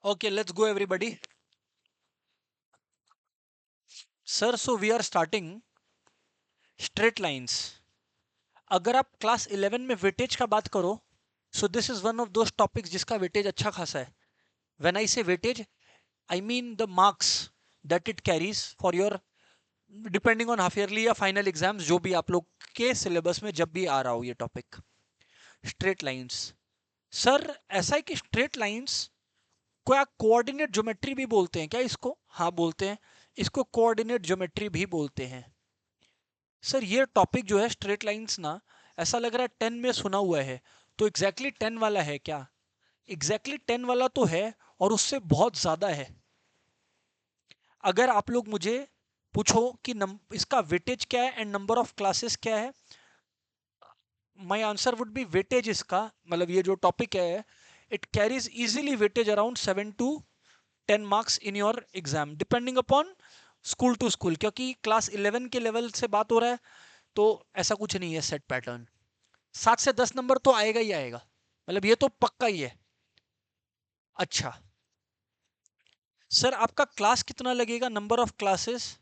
Okay, let's go everybody. Sir, so we are starting straight lines. अगर आप class 11 में weightage का बात करो, so this is one of those topics जिसका वेटेज अच्छा खासा है. When I say weightage, I mean the marks that it carries for your depending on half yearly या final exams, जो भी आप लोग के सिलेबस में जब भी आ रहा हो ये टॉपिक. Straight lines. सर ऐसा है कि स्ट्रेट लाइंस क्या कोऑर्डिनेट ज्योमेट्री भी बोलते हैं क्या इसको? हाँ बोलते हैं. इसको कोऑर्डिनेट ज्योमेट्री भी बोलते हैं. सर ये टॉपिक जो है स्ट्रेट लाइंस ना, ऐसा लग रहा है 10 में सुना हुआ है. तो एग्जैक्टली 10 वाला है क्या? एग्जैक्टली 10 वाला तो है, और उससे बहुत ज्यादा है. अगर आप लोग मुझे पूछो कि इसका वेटेज क्या है एंड नंबर ऑफ क्लासेस क्या है, my answer would be weightage इसका, मतलब ये जो टॉपिक है, it carries easily weightage around 7 to 10 marks in your exam depending upon school to school. क्योंकि क्लास 11 के लेवल से बात हो रहा है, तो ऐसा कुछ नहीं है सेट पैटर्न. 7 से 10 नंबर तो आएगा ही आएगा, मतलब ये तो पक्का ही है. अच्छा सर, आपका क्लास कितना लगेगा, नंबर ऑफ क्लासेस?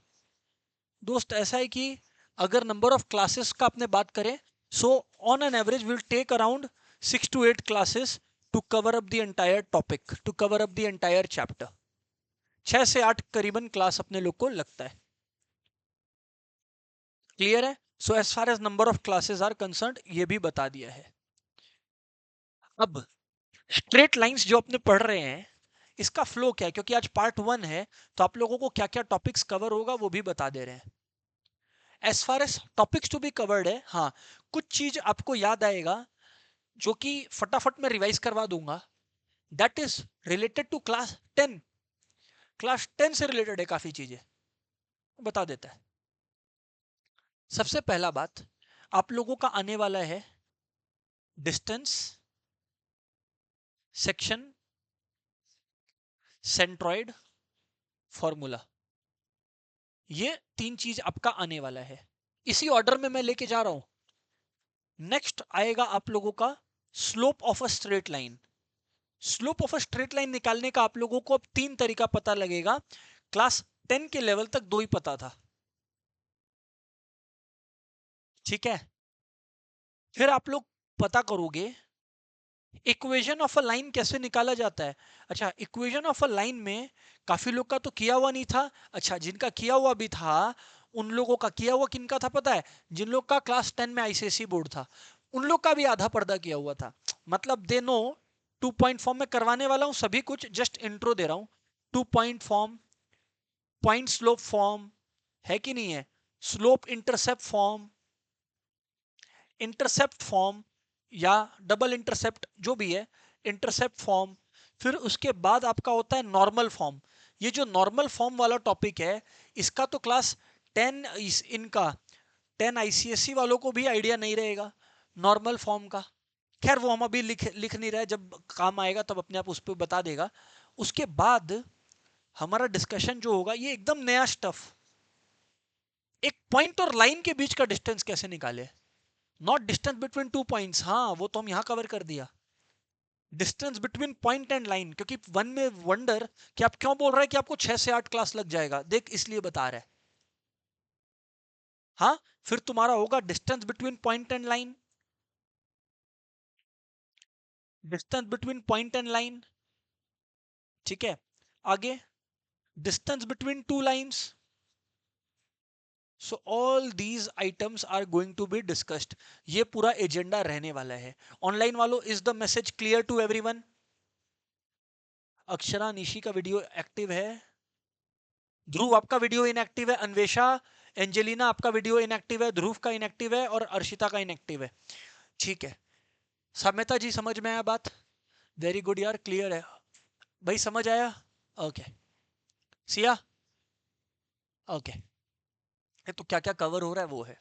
दोस्त ऐसा है कि अगर नंबर ऑफ क्लासेस का आपने बात करें, so on an average will take around 6 to 8 classes to cover up the entire topic, to cover up the entire chapter. 6 से 8 करीबन क्लास अपने लोग को लगता है. क्लियर है? So as far as number of classes are concerned, ये भी बता दिया है. अब स्ट्रेट लाइंस जो अपने पढ़ रहे हैं, इसका फ्लो क्या है, क्योंकि आज पार्ट 1 है, तो आप लोगों को क्या क्या टॉपिक्स कवर होगा वो भी बता दे रहे हैं. As far as topics to be covered है, हाँ कुछ चीज आपको याद आएगा जो कि फटाफट में रिवाइज करवा दूंगा. That is related to class 10. Class 10 से रिलेटेड है काफी चीजें, बता देता है. सबसे पहला बात आप लोगों का आने वाला है डिस्टेंस, सेक्शन, सेंट्रॉइड, फॉर्मूला. ये 3 चीज आपका आने वाला है. इसी ऑर्डर में मैं लेके जा रहा हूं. नेक्स्ट आएगा आप लोगों का slope of a straight line. Slope of a straight line निकालने का आप लोगों को अब 3 तरीका पता लगेगा. क्लास 10 के लेवल तक 2 ही पता था. ठीक है. फिर आप लोग पता करोगे इक्वेशन ऑफ अ लाइन कैसे निकाला जाता है. अच्छा, इक्वेशन ऑफ अ लाइन में काफी लोग का तो किया हुआ नहीं था. अच्छा, जिनका किया हुआ भी था, उन लोगों का किया हुआ किनका था पता है? जिन लोग का क्लास 10 में आईसीएसई बोर्ड था, उन लोग का भी आधा पर्दा किया हुआ था. मतलब दे नो. 2 पॉइंट फॉर्म में करवाने वाला हूं सभी कुछ, जस्ट इंट्रो दे रहा हूं. 2 point form, point slope form, है कि नहीं है? Slope intercept form, intercept form या डबल इंटरसेप्ट जो भी है, इंटरसेप्ट फॉर्म. फिर उसके बाद आपका होता है नॉर्मल फॉर्म. ये जो नॉर्मल फॉर्म वाला टॉपिक है, इसका तो क्लास 10 इनका 10 आईसीएससी वालों को भी आइडिया नहीं रहेगा नॉर्मल फॉर्म का. खैर वो हम अभी लिख लिख नहीं रहे, जब काम आएगा तब अपने आप उस पर बता देगा. उसके बाद हमारा डिस्कशन जो होगा ये एकदम नया स्टफ. एक पॉइंट और लाइन के बीच का डिस्टेंस कैसे निकाले, नॉट डिस्टेंस बिटवीन 2 पॉइंट्स, हाँ वो तो हम यहां कवर कर दिया. Distance between point and line, क्योंकि वन में वंडर कि आप क्यों बोल रहे हैं कि आपको 6 से 8 क्लास लग जाएगा, देख इसलिए बता रहे हैं. हाँ, फिर तुम्हारा होगा distance between point and line, distance between point and line. ठीक है. आगे distance between 2 lines. So all these items are going to be discussed. ये पूरा एजेंडा रहने वाला है. ऑनलाइन वालों, is the message clear to everyone? Akshara Nishi का वीडियो एक्टिव है, ध्रुव आपका वीडियो इनएक्टिव है, अन्वेषा, एंजेलिना आपका वीडियो इनएक्टिव है, ध्रुव का इनएक्टिव है और अर्शिता का इनएक्टिव है. ठीक है. समेता जी समझ में आया बात? वेरी गुड यार, क्लियर है भाई, समझ आया. ओके. सिया. ओके. तो क्या क्या कवर हो रहा है वो है.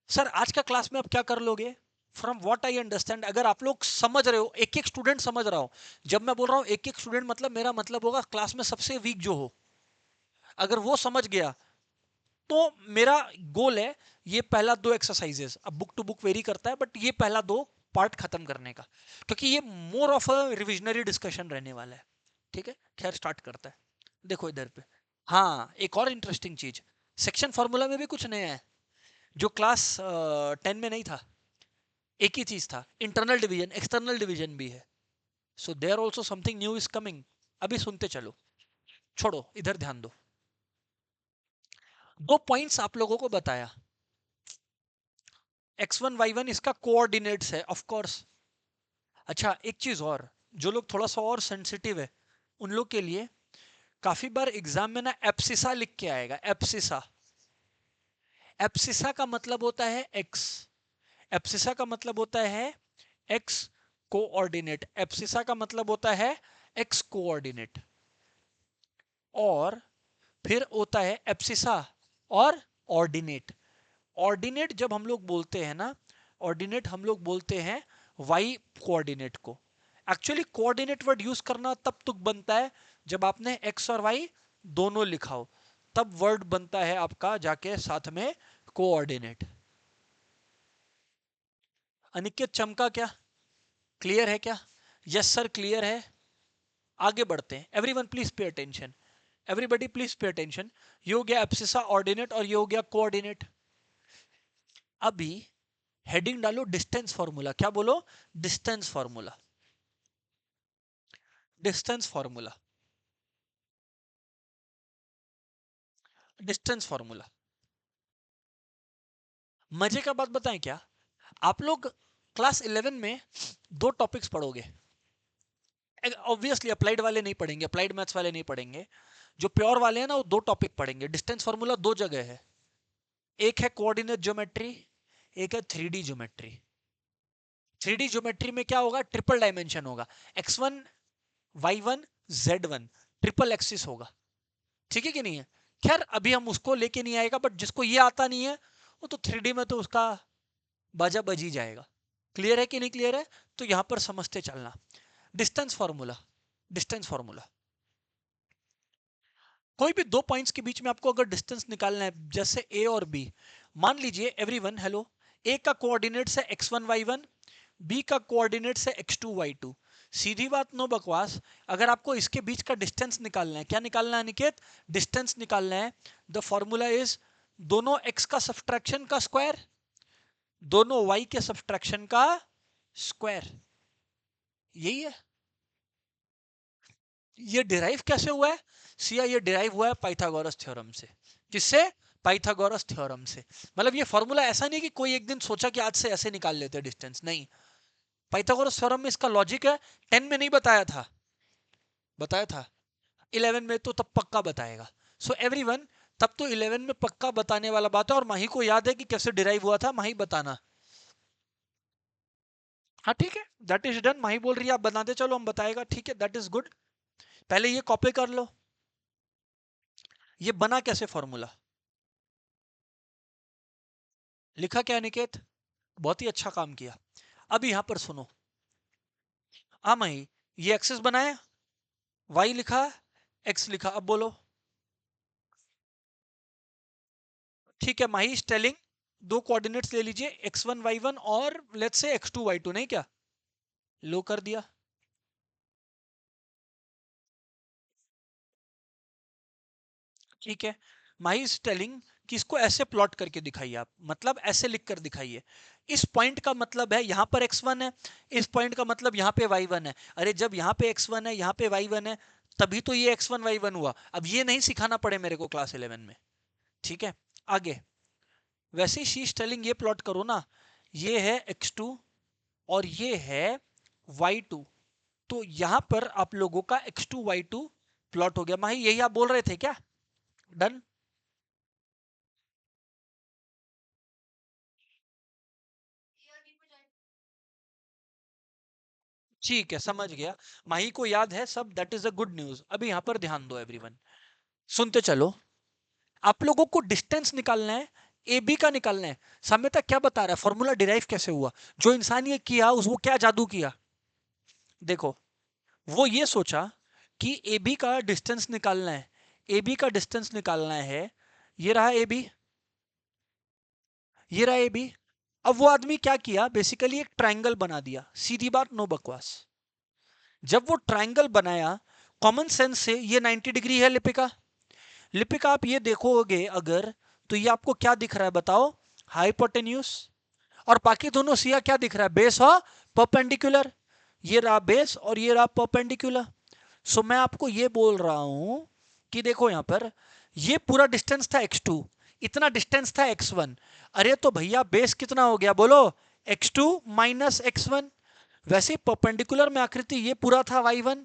सर आज का क्लास में आप क्या कर लोगे? फ्रॉम व्हाट आई अंडरस्टैंड, अगर आप लोग समझ रहे हो, एक एक स्टूडेंट समझ रहा हो. जब मैं बोल रहा हूं एक एक स्टूडेंट, मतलब मेरा मतलब होगा क्लास में सबसे वीक जो हो, अगर वो समझ गया तो मेरा गोल है ये पहला 2 एक्सरसाइजेस, अब बुक टू बुक वेरी करता है, बट ये पहला 2 पार्ट खत्म करने का, क्योंकि ये more of a revisionary discussion रहने वाला है. ठीक है, खैर स्टार्ट करता है। देखो इधर पे, हाँ एक और इंटरेस्टिंग चीज, सेक्शन फॉर्मूला में भी कुछ नया है जो क्लास 10 में नहीं था। एक ही चीज था, इंटरनल डिवीजन एक्सटर्नल डिवीजन भी है। So there also something new is coming. अभी सुनते चलो, छोड़ो इधर ध्यान दो। दो पॉइंट्स आप लोगों को बताया, x1 y1 इसका कोऑर्डिनेट्स है ऑफ कोर्स। अच्छा एक चीज और, जो लोग थोड़ा सा और सेंसिटिव है उन लोग के लिए, काफी बार एग्जाम में ना एप्सिसा लिख के आएगा, एप्सिसा। एप्सिसा का मतलब होता है x, एप्सिसा का मतलब होता है x कोऑर्डिनेट, एप्सिसा का मतलब होता है x कोऑर्डिनेट। और फिर होता है एप्सिसा और ऑर्डिनेट। ऑर्डिनेट जब हम लोग बोलते हैं ना, ऑर्डिनेट हम लोग बोलते हैं y कोऑर्डिनेट को। एक्चुअली कोऑर्डिनेट वर्ड यूज करना तब तुक बनता है जब आपने x और y दोनों लिखा हो, तब वर्ड बनता है आपका जाके साथ में कोऑर्डिनेट। अनिकेत चमका क्या, क्लियर है क्या? यस सर क्लियर है। आगे बढ़ते हैं, everyone please pay attention, everybody please pay attention. ये हो गया एब्सिसा ऑर्डिनेट और ये हो गया कोऑर्डिनेट। अभी हेडिंग डालो डिस्टेंस फार्मूला, क्या बोलो? Distance formula, distance formula, distance formula. मजे का बात बताएं क्या, आप लोग क्लास 11 में दो टॉपिक्स पढ़ोगे। ऑब्वियसली अप्लाइड वाले नहीं पढ़ेंगे, अप्लाइड मैथ्स वाले नहीं पढ़ेंगे। जो प्योर वाले हैं ना वो दो टॉपिक पढ़ेंगे। डिस्टेंस फार्मूला दो जगह है, एक है कोऑर्डिनेट ज्योमेट्री, एक है 3D ज्योमेट्री। 3D ज्योमेट्री में क्या होगा, ट्रिपल डायमेंशन होगा, x1 y1 z1, triple axis होगा। ठीक है कि नहीं है? खैर अभी हम उसको लेके नहीं आएगा, बट जिसको ये आता नहीं है वो तो 3D में तो उसका बाजा बज ही जाएगा। क्लियर है कि नहीं क्लियर है? तो यहां पर समझते चलना। डिस्टेंस फार्मूला, डिस्टेंस फार्मूला, कोई भी दो पॉइंट्स के बीच में आपको अगर डिस्टेंस निकालना है, जैसे ए और बी, मान लीजिए एवरीवन हेलो, ए का कोऑर्डिनेट्स है x1 y1, बी का कोऑर्डिनेट्स है x2 y2। सीधी बात, नो बकवास। अगर आपको इसके बीच का डिस्टेंस निकालना है, क्या निकालना है निकेत? डिस्टेंस निकालना है। द फॉर्मूला इज दोनों x का सब्सट्रैक्शन का स्क्वायर, दोनों y के सब्सट्रैक्शन का स्क्वायर। यही है। ये डिराइव कैसे हुआ है सिया? ये डिराइव हुआ है पाइथागोरस थ्योरम से। किससे? पाइथागोरस थ्योरम से। मतलब ये फॉर्मूला ऐसा नहीं कि कोई एक दिन सोचा कि आज से ऐसे निकाल लेते हैं डिस्टेंस, नहीं। पाइथागोरस थ्योरम में इसका लॉजिक है। 10 में नहीं बताया था, बताया था 11 में तो तब पक्का बताएगा। सो एवरीवन, तब तो 11 में पक्का बताने वाला बात है। और माही को याद है कि कैसे डिराइव हुआ था, माही बताना। हाँ ठीक है, दैट इज डन। माही बोल रही है आप बनाते चलो, हम बताएगा, ठीक है, दैट इज गुड। पहले ये कॉपी कर लो। ये बना कैसे फॉर्मूला, लिखा क्या निकेत? बहुत ही अच्छा काम किया। अब यहां पर सुनो, हाँ माही, ये एक्सेस बनाया, वाई लिखा, एक्स लिखा, अब बोलो। ठीक है, माही इज टेलिंग दो कोऑर्डिनेट्स ले लीजिए, x1 y1 और लेट्स से x2 y2, नहीं क्या? लो कर दिया। ठीक है, माही इज टेलिंग कि इसको ऐसे प्लॉट करके दिखाइए आप, मतलब ऐसे लिख कर दिखाइए। इस पॉइंट का मतलब है यहां पर x1 है, इस पॉइंट का मतलब यहां पे y1 है। अरे जब यहां पे x1 है, यहां पे y1 है, तभी तो ये x1 y1 हुआ। अब ये नहीं सिखाना पड़े मेरे को क्लास 11 में। ठीक है, आगे। वैसे ही शीश टेलिंग ये प्लॉट करो ना, ये है x2 और ये है y2। तो यहां पर आप लोगों का x2 y2 प्लॉट हो गया। माही यही आप बोल रहे थे क्या? डन। ठीक है, समझ गया। माही को याद है सब, that is a good news. अभी यहां पर ध्यान दो एवरीवन, सुनते चलो। आप लोगों को डिस्टेंस निकालना है, ए बी का निकालना है। साम्यता क्या बता रहा है, फॉर्मूला डिराइव कैसे हुआ? जो इंसान ये किया उस वो क्या जादू किया, देखो। वो ये सोचा कि ए बी का डिस्टेंस निकालना है, ए बी का डिस्टेंस निकालना है। ये रहा ए बी, ये रहा ए बी। अब वो आदमी क्या किया, बेसिकली एक ट्रायंगल बना दिया। सीधी बात, नो बकवास। जब वो ट्रायंगल बनाया, कॉमन सेंस से ये 90 डिग्री है लिपिका। लिपिका आप ये देखोगे अगर, तो ये आपको क्या दिख रहा है बताओ, हाइपोटेन्यूज। और बाकी दोनों सिया क्या दिख रहा है, बेस और परपेंडिकुलर। ये रहा बेस और ये रहा परपेंडिकुलर। सो मैं आपको ये बोल रहा हूं कि देखो यहां पर ये पूरा डिस्टेंस था x2, इतना डिस्टेंस था x1। अरे तो भैया बेस कितना हो गया बोलो, x2 माइनस x1। वैसे परपेंडिकुलर में आकृति ये पूरा था y1,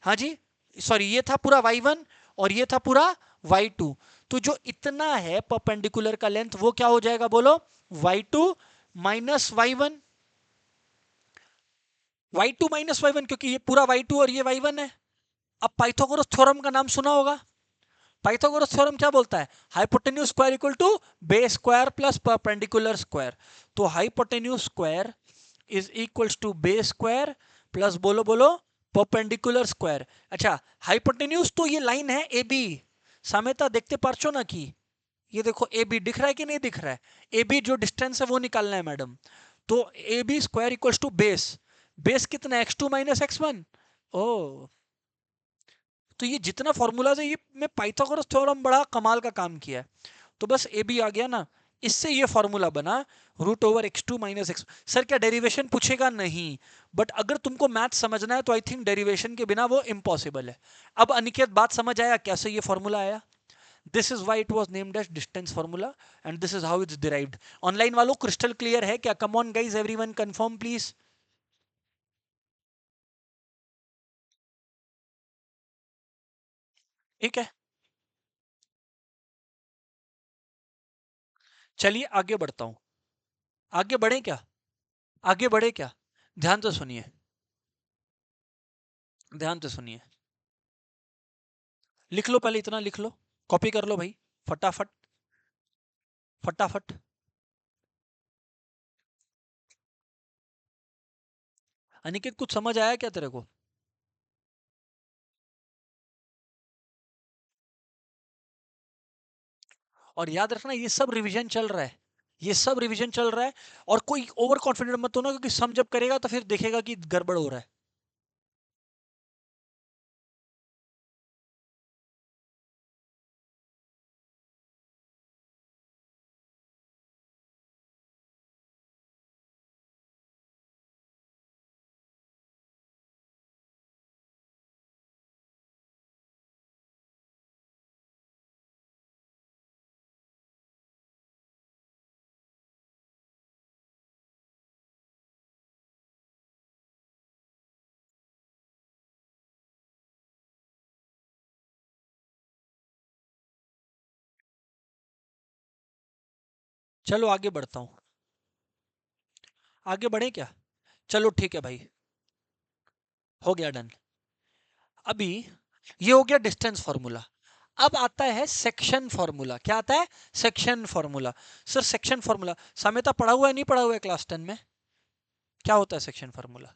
हाँ जी, सॉरी ये था पूरा y1 और ये था पूरा y2। तो जो इतना है परपेंडिकुलर का लेंथ वो क्या हो जाएगा बोलो, y2 minus y1। y2 minus y1 क्योंकि ये पूरा y2 और ये y1 है। अब पाइथागोरस थ्योरम का नाम सुना होगा। पाइथागोरस थ्योरम क्या बोलता है, hypotenuse square equal to base square plus perpendicular square. तो hypotenuse square is equals to base square plus बोलो बोलो परपेंडिकुलर स्क्वायर। अच्छा, हाइपोटेन्यूज तो ये लाइन है ए बी, साम्यता देखते पारछो ना कि ये देखो ए बी दिख रहा है कि नहीं दिख रहा है, ए बी जो डिस्टेंस है वो निकालना है मैडम। तो A B square equals to base, base कितना x to minus x one. Oh, तो ये जितना फॉर्मूलाज है ये मैं पाइथागोरस थ्योरम बड़ा कमाल का काम किया है। तो बस ए बी आ गया ना, इससे ये फॉर्मूला बना root over x to minus x. Sir क्या डेरिवेशन पूछेगा, नहीं, बट अगर तुमको मैथ समझना है तो आई थिंक डेरिवेशन के बिना वो इम्पॉसिबल है। अब अनिकेत बात समझ आया कैसे ये फॉर्मूला आया, this is why it was named as distance formula and this is how it's derived. Online वालों क्रिस्टल क्लियर है क्या, come on guys everyone confirm please. ठीक है, चलिए आगे बढ़ता हूं। आगे बढ़े क्या, आगे बढ़े क्या, ध्यान से सुनिए, ध्यान से सुनिए। लिख लो पहले, इतना लिख लो, कॉपी कर लो भाई, फटाफट, फटाफट। अनिकेत कुछ समझ आया क्या तेरे को। और याद रखना ये सब रिवीजन चल रहा है, ये सब रिवीजन चल रहा है। और कोई ओवर कॉन्फिडेंट मत होना, क्योंकि सम जब करेगा तो फिर देखेगा कि गड़बड़ हो रहा है। चलो आगे बढ़ता हूँ, आगे बढ़े क्या, चलो ठीक है भाई, हो गया डन। अभी ये हो गया डिस्टेंस फॉर्मूला। अब आता है सेक्शन फॉर्मूला, क्या आता है, section formula. Sir section formula साम्यता पढ़ा हुआ है नहीं पढ़ा हुआ है क्लास 10 में, क्या होता है सेक्शन फॉर्मूला।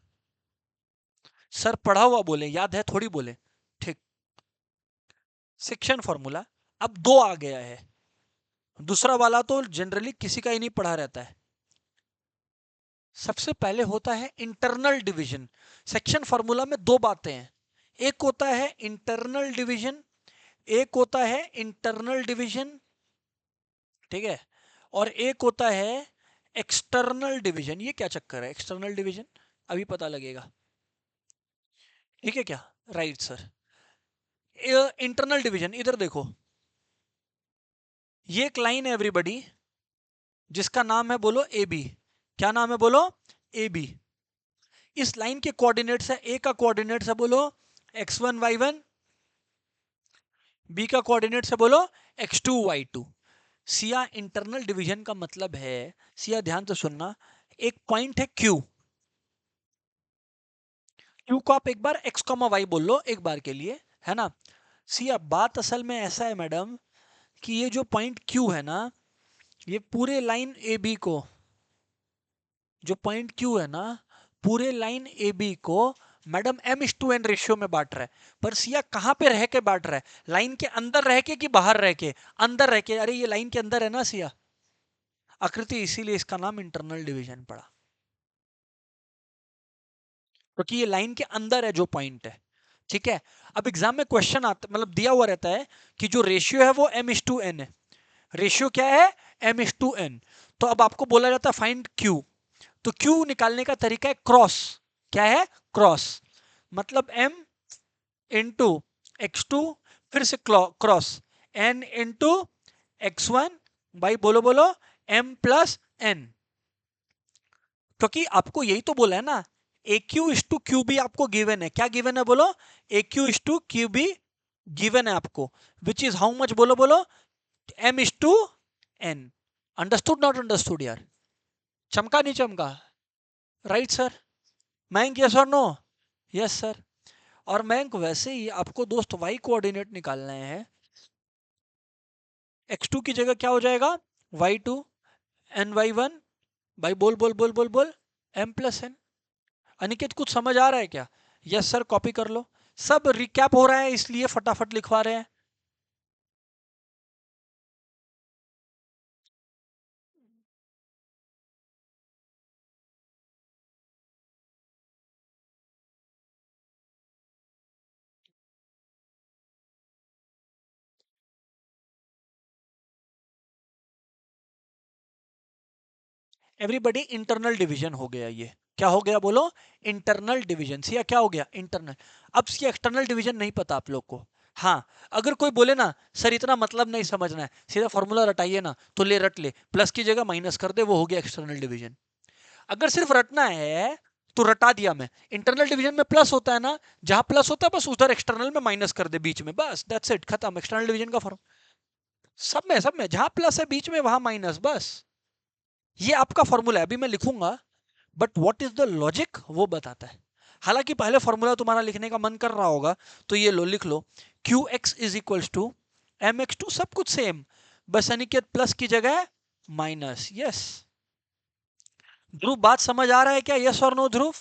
सर पढ़ा हुआ बोले, याद है थोड़ी बोले, ठीक। सेक्शन फॉर्मूला अब दो आ गया है, दूसरा वाला तो जनरली किसी का ही नहीं पढ़ा रहता है। सबसे पहले होता है इंटरनल डिवीजन। सेक्शन फॉर्मूला में दो बातें हैं, एक होता है इंटरनल डिवीजन, एक होता है इंटरनल डिवीजन, ठीक है, और एक होता है एक्सटर्नल डिवीजन। ये क्या चक्कर है एक्सटर्नल डिवीजन, अभी पता लगेगा, ठीक है क्या, राइट सर। इंटरनल डिवीजन इधर देखो, ये एक लाइन है एवरीबॉडी जिसका नाम है बोलो ए बी, क्या नाम है बोलो, ए बी। इस लाइन के कोऑर्डिनेट्स है, ए का कोऑर्डिनेट्स है बोलो x1 y1, बी का कोऑर्डिनेट्स है बोलो x2 y2। Siya internal division का मतलब है, सिया ध्यान से सुनना, एक पॉइंट है Q, Q को आप एक बार x, y बोल लो एक बार के लिए, है ना। सिया बात असल में ऐसा है मैडम कि ये जो पॉइंट Q है ना, ये पूरे लाइन ए बी को, जो पॉइंट क्यू है ना, पूरे लाइन ए बी को मैडम एम इस टू एन रेशियो में बांट रहा है। पर सिया कहां पे रह के बांट रहा है, लाइन के अंदर रह के कि बाहर रह के, अंदर रह के। अरे ये लाइन के अंदर है ना सिया आकृति, इसीलिए इसका नाम इंटरनल डिवीजन पड़ा, क्योंकि ये लाइन के अंदर है जो पॉइंट है। ठीक है। अब एग्जाम में क्वेश्चन आता, मतलब दिया हुआ रहता है कि जो रेशियो है वो m/n है। रेशियो क्या है? m/n। तो अब आपको बोला जाता है फाइंड q। तो q निकालने का तरीका है क्रॉस। क्या है? क्रॉस। मतलब m इंटू x2, फिर से क्रॉस n इंटू x1 भाई, बोलो बोलो, m प्लस n। क्योंकि आपको यही तो बोला है ना, A Q is to Q B आपको गिवन है। क्या गिवन है बोलो? A Q is to Q B given है आपको, विच इज हाउ मच, बोलो बोलो, M is to N. Understood not understood यार? चमका नहीं चमका? Right sir? मैंक यस और नो? Yes sir. और मैंक वैसे ही आपको दोस्त वाई कोऑर्डिनेट निकालना है। x2 की जगह क्या हो जाएगा? y2 N y1। भाई बोल बोल बोल बोल बोल, m प्लस एन। अनिकेत कुछ समझ आ रहा है क्या? यस सर, कॉपी कर लो। सब रिकैप हो रहा है इसलिए फटाफट लिखवा रहे हैं। एवरीबॉडी, इंटरनल डिवीजन हो गया ये। क्या हो गया बोलो? Internal division. या क्या हो गया? इंटरनल। अब ये एक्सटर्नल डिवीजन नहीं पता आप लोग को। हाँ, अगर कोई बोले ना सर इतना मतलब नहीं समझना है, सीधा फॉर्मूला रटाइए ना, तो ले रट ले, प्लस की जगह माइनस कर दे, वो हो गया एक्सटर्नल डिवीजन। अगर सिर्फ रटना है तो रटा दिया मैं। इंटरनल डिवीजन में प्लस होता है ना, जहां प्लस होता है बस उधर एक्सटर्नल में माइनस कर दे बीच में, बस दैट्स इट, खत्म एक्सटर्नल डिवीजन का फॉर्म। सब में जहां प्लस है बीच में वहां माइनस, बस। ये आपका फॉर्मूला है, अभी मैं लिखूंगा, but what is the logic वो बताता है। हालांकि पहले फॉर्मूला तुम्हारा लिखने का मन कर रहा होगा, तो ये लो, लिख लो। Q X is equals to M X two, सब कुछ सेम, बस अनिकेत प्लस की जगह माइनस। यस। ध्रुव बात समझ आ रहा है क्या? यस और नो ध्रुव?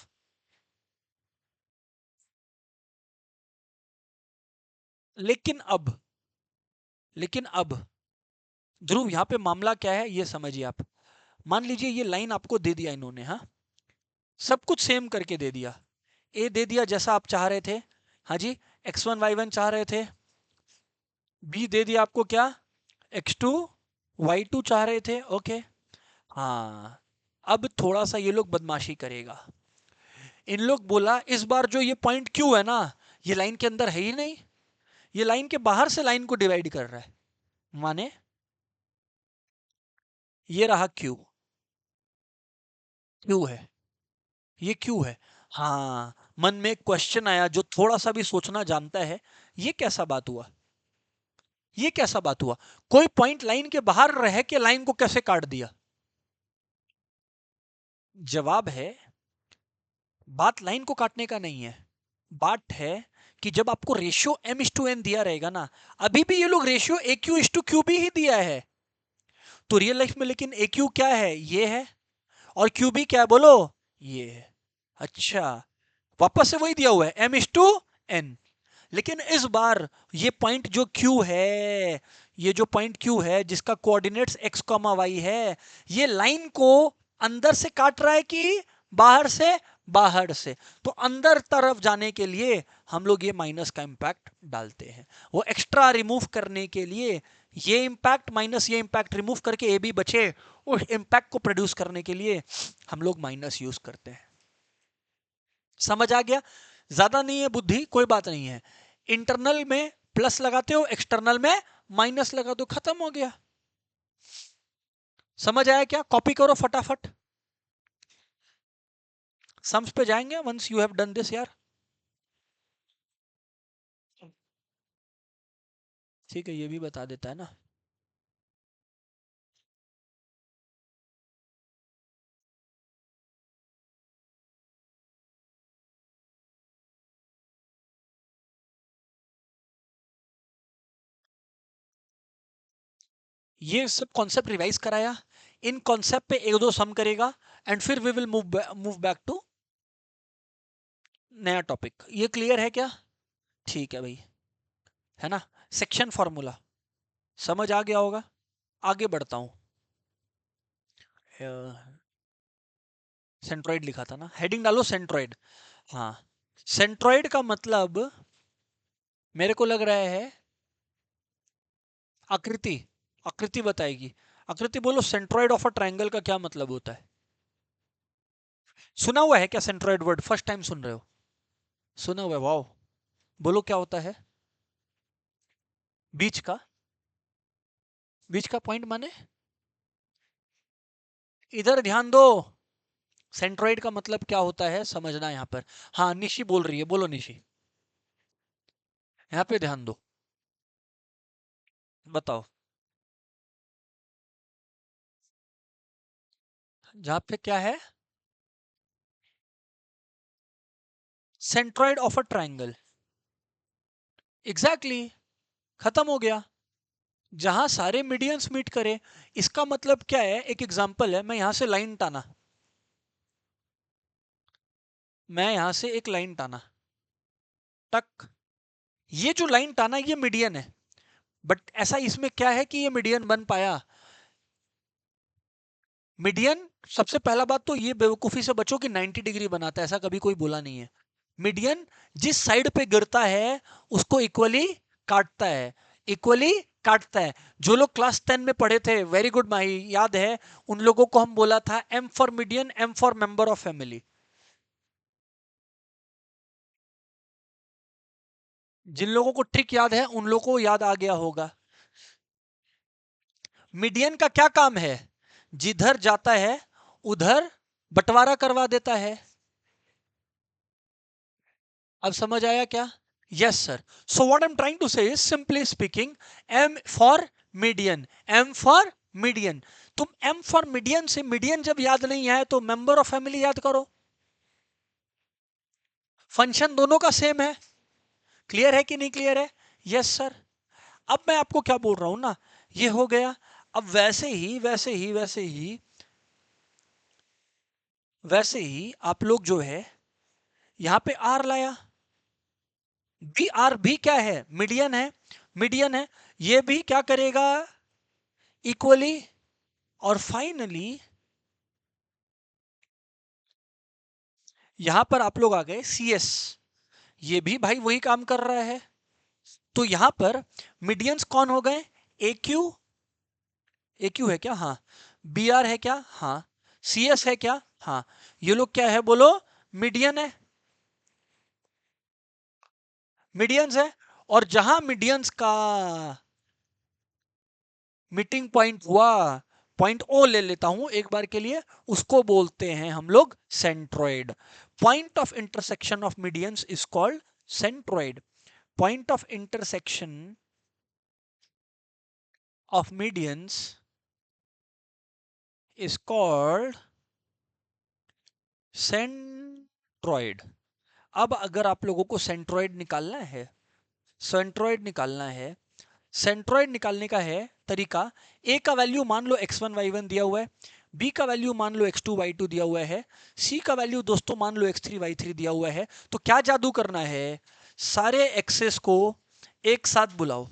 लेकिन अब लेकिन अब ध्रुव, यहां पे मामला क्या है ये समझिए आप। मान लीजिए ये लाइन आपको दे दिया इन्होंने, हाँ, सब कुछ सेम करके दे दिया। ए दे दिया जैसा आप चाह रहे थे, हाँ जी, x1 y1 चाह रहे थे। बी दे दिया आपको क्या? x2 y2 चाह रहे थे। ओके। हाँ, अब थोड़ा सा ये लोग बदमाशी करेगा। इन लोग बोला इस बार जो ये पॉइंट क्यू है ना, ये लाइन के अंदर है ही नहीं, ये लाइन के बाहर से लाइन को डिवाइड कर रहा है। माने ये रहा क्यू, क्यू है, ये क्यू है। हाँ, मन में एक क्वेश्चन आया जो थोड़ा सा भी सोचना जानता है, ये कैसा बात हुआ? ये कैसा बात हुआ? कोई पॉइंट लाइन के बाहर रह के लाइन को कैसे काट दिया? जवाब है, बात लाइन को काटने का नहीं है। बात है कि जब आपको ratio m is to N दिया रहेगा ना, अभी भी ये लोग ratio A Q is to Q B ही दिया है। तो रियल लाइफ में लेकिन ए क्यू क्या है? ये है। और क्यू बी क्या है बोलो? ये है। अच्छा, वापस से वही दिया हुआ है, m इज टू एन। लेकिन इस बार ये पॉइंट जो Q है, ये जो पॉइंट Q है जिसका कोऑर्डिनेट्स x, y है, ये लाइन को अंदर से काट रहा है कि बाहर से? बाहर से। तो अंदर तरफ जाने के लिए हम लोग ये माइनस का इंपैक्ट डालते हैं। वो एक्स्ट्रा रिमूव करने के लिए ये इंपैक्ट माइनस ये इंपैक्ट रिमूव करके ए बी बचे, उस इंपैक्ट को प्रोड्यूस करने के लिए हम लोग माइनस यूज करते हैं। समझ आ गया? ज्यादा नहीं है बुद्धि, कोई बात नहीं है। इंटरनल में प्लस लगाते हो, एक्सटर्नल में माइनस लगा दो, खत्म हो गया। समझ आया क्या? कॉपी करो फटाफट। सम्स पे जाएंगे once you have done this यार। ठीक है, ये भी बता देता है ना। ये सब कॉन्सेप्ट रिवाइज कराया, इन कॉन्सेप्ट पे एक दो सम करेगा, एंड फिर we will move back to नया टॉपिक। ये क्लियर है क्या? ठीक है भाई, है ना? सेक्शन फॉर्मूला समझ आ गया होगा। आगे बढ़ता हूं। सेंट्रोइड लिखा था ना, हेडिंग डालो सेंट्रोइड। हाँ, सेंट्रोइड का मतलब मेरे को लग रहा है आकृति, आकृति बताएगी। आकृति बोलो, सेंट्रोइड ऑफ अ ट्रायंगल का क्या मतलब होता है? सुना हुआ है क्या सेंट्रोइड वर्ड, फर्स्ट टाइम सुन रहे हो? सुना हुआ है, वाओ। बोलो क्या होता है? बीच का, बीच का पॉइंट माने? इधर ध्यान दो, सेंट्रोइड का मतलब क्या होता है समझना यहाँ पर। हाँ निशी बोल रही है, बोलो निशी। यहाँ पे ध्यान दो, बताओ। जहाँ पे क्या है? Centroid of a triangle, exactly, खत्म हो गया। जहां सारे मीडियंस मीट करे, इसका मतलब क्या है? एक एग्जांपल है, मैं यहां से लाइन टाना, मैं यहां से एक लाइन टाना, टक, ये जो लाइन टाना ये मीडियन है। बट ऐसा इसमें क्या है कि ये मीडियन बन पाया? मीडियन, सबसे पहला बात तो ये बेवकूफी से बचो कि 90 डिग्री बनाता है, ऐसा कभी कोई बोला नहीं है। मीडियन जिस साइड पे गिरता है उसको इक्वली काटता है, इक्वली काटता है। जो लोग क्लास 10 में पढ़े थे, वेरी गुड माही, याद है, उन लोगों को हम बोला था M for median, M for member of family. जिन लोगों को ट्रिक याद है उन लोगों को याद आ गया होगा। मीडियन का क्या काम है? जिधर जाता है उधर बंटवारा करवा देता है। अब समझ आया क्या? Yes sir. So what I am trying to say is, simply speaking, M for median, M for median. तुम एम फॉर मीडियन से मीडियन जब याद नहीं आए तो मेंबर ऑफ फैमिली याद करो। फंक्शन दोनों का सेम है। क्लियर है कि नहीं क्लियर है? Yes sir. अब मैं आपको क्या बोल रहा हूं ना, ये हो गया। अब वैसे ही आप लोग जो है यहां पे आर लाया, बी आर भी क्या है? मीडियन है, मीडियन है। ये भी क्या करेगा? इक्वली। और फाइनली यहां पर आप लोग आ गए सी एस, ये भी भाई वही काम कर रहा है। तो यहां पर मीडियंस कौन हो गए? ए क्यू, ए क्यू है क्या? हाँ। बी आर है क्या? हाँ। सी एस है क्या? हाँ। ये लोग क्या है बोलो? मीडियन है, मीडियंस है। और जहां मीडियंस का मीटिंग पॉइंट हुआ, पॉइंट ओ ले लेता हूं एक बार के लिए, उसको बोलते हैं हम लोग centroid. Point of intersection of medians is called centroid. Point of intersection of medians is called centroid. अब अगर आप लोगों को सेंट्रोइड निकालना है, सेंट्रोइड निकालना है, सेंट्रोइड निकालने का है तरीका, ए का वैल्यू मान लो x1 y1 दिया हुआ है, बी का वैल्यू मान लो x2 y2 दिया हुआ है, सी का वैल्यू दोस्तों मान लो x3 y3 दिया हुआ है। तो क्या जादू करना है? सारे एक्सेस को एक साथ बुलाओ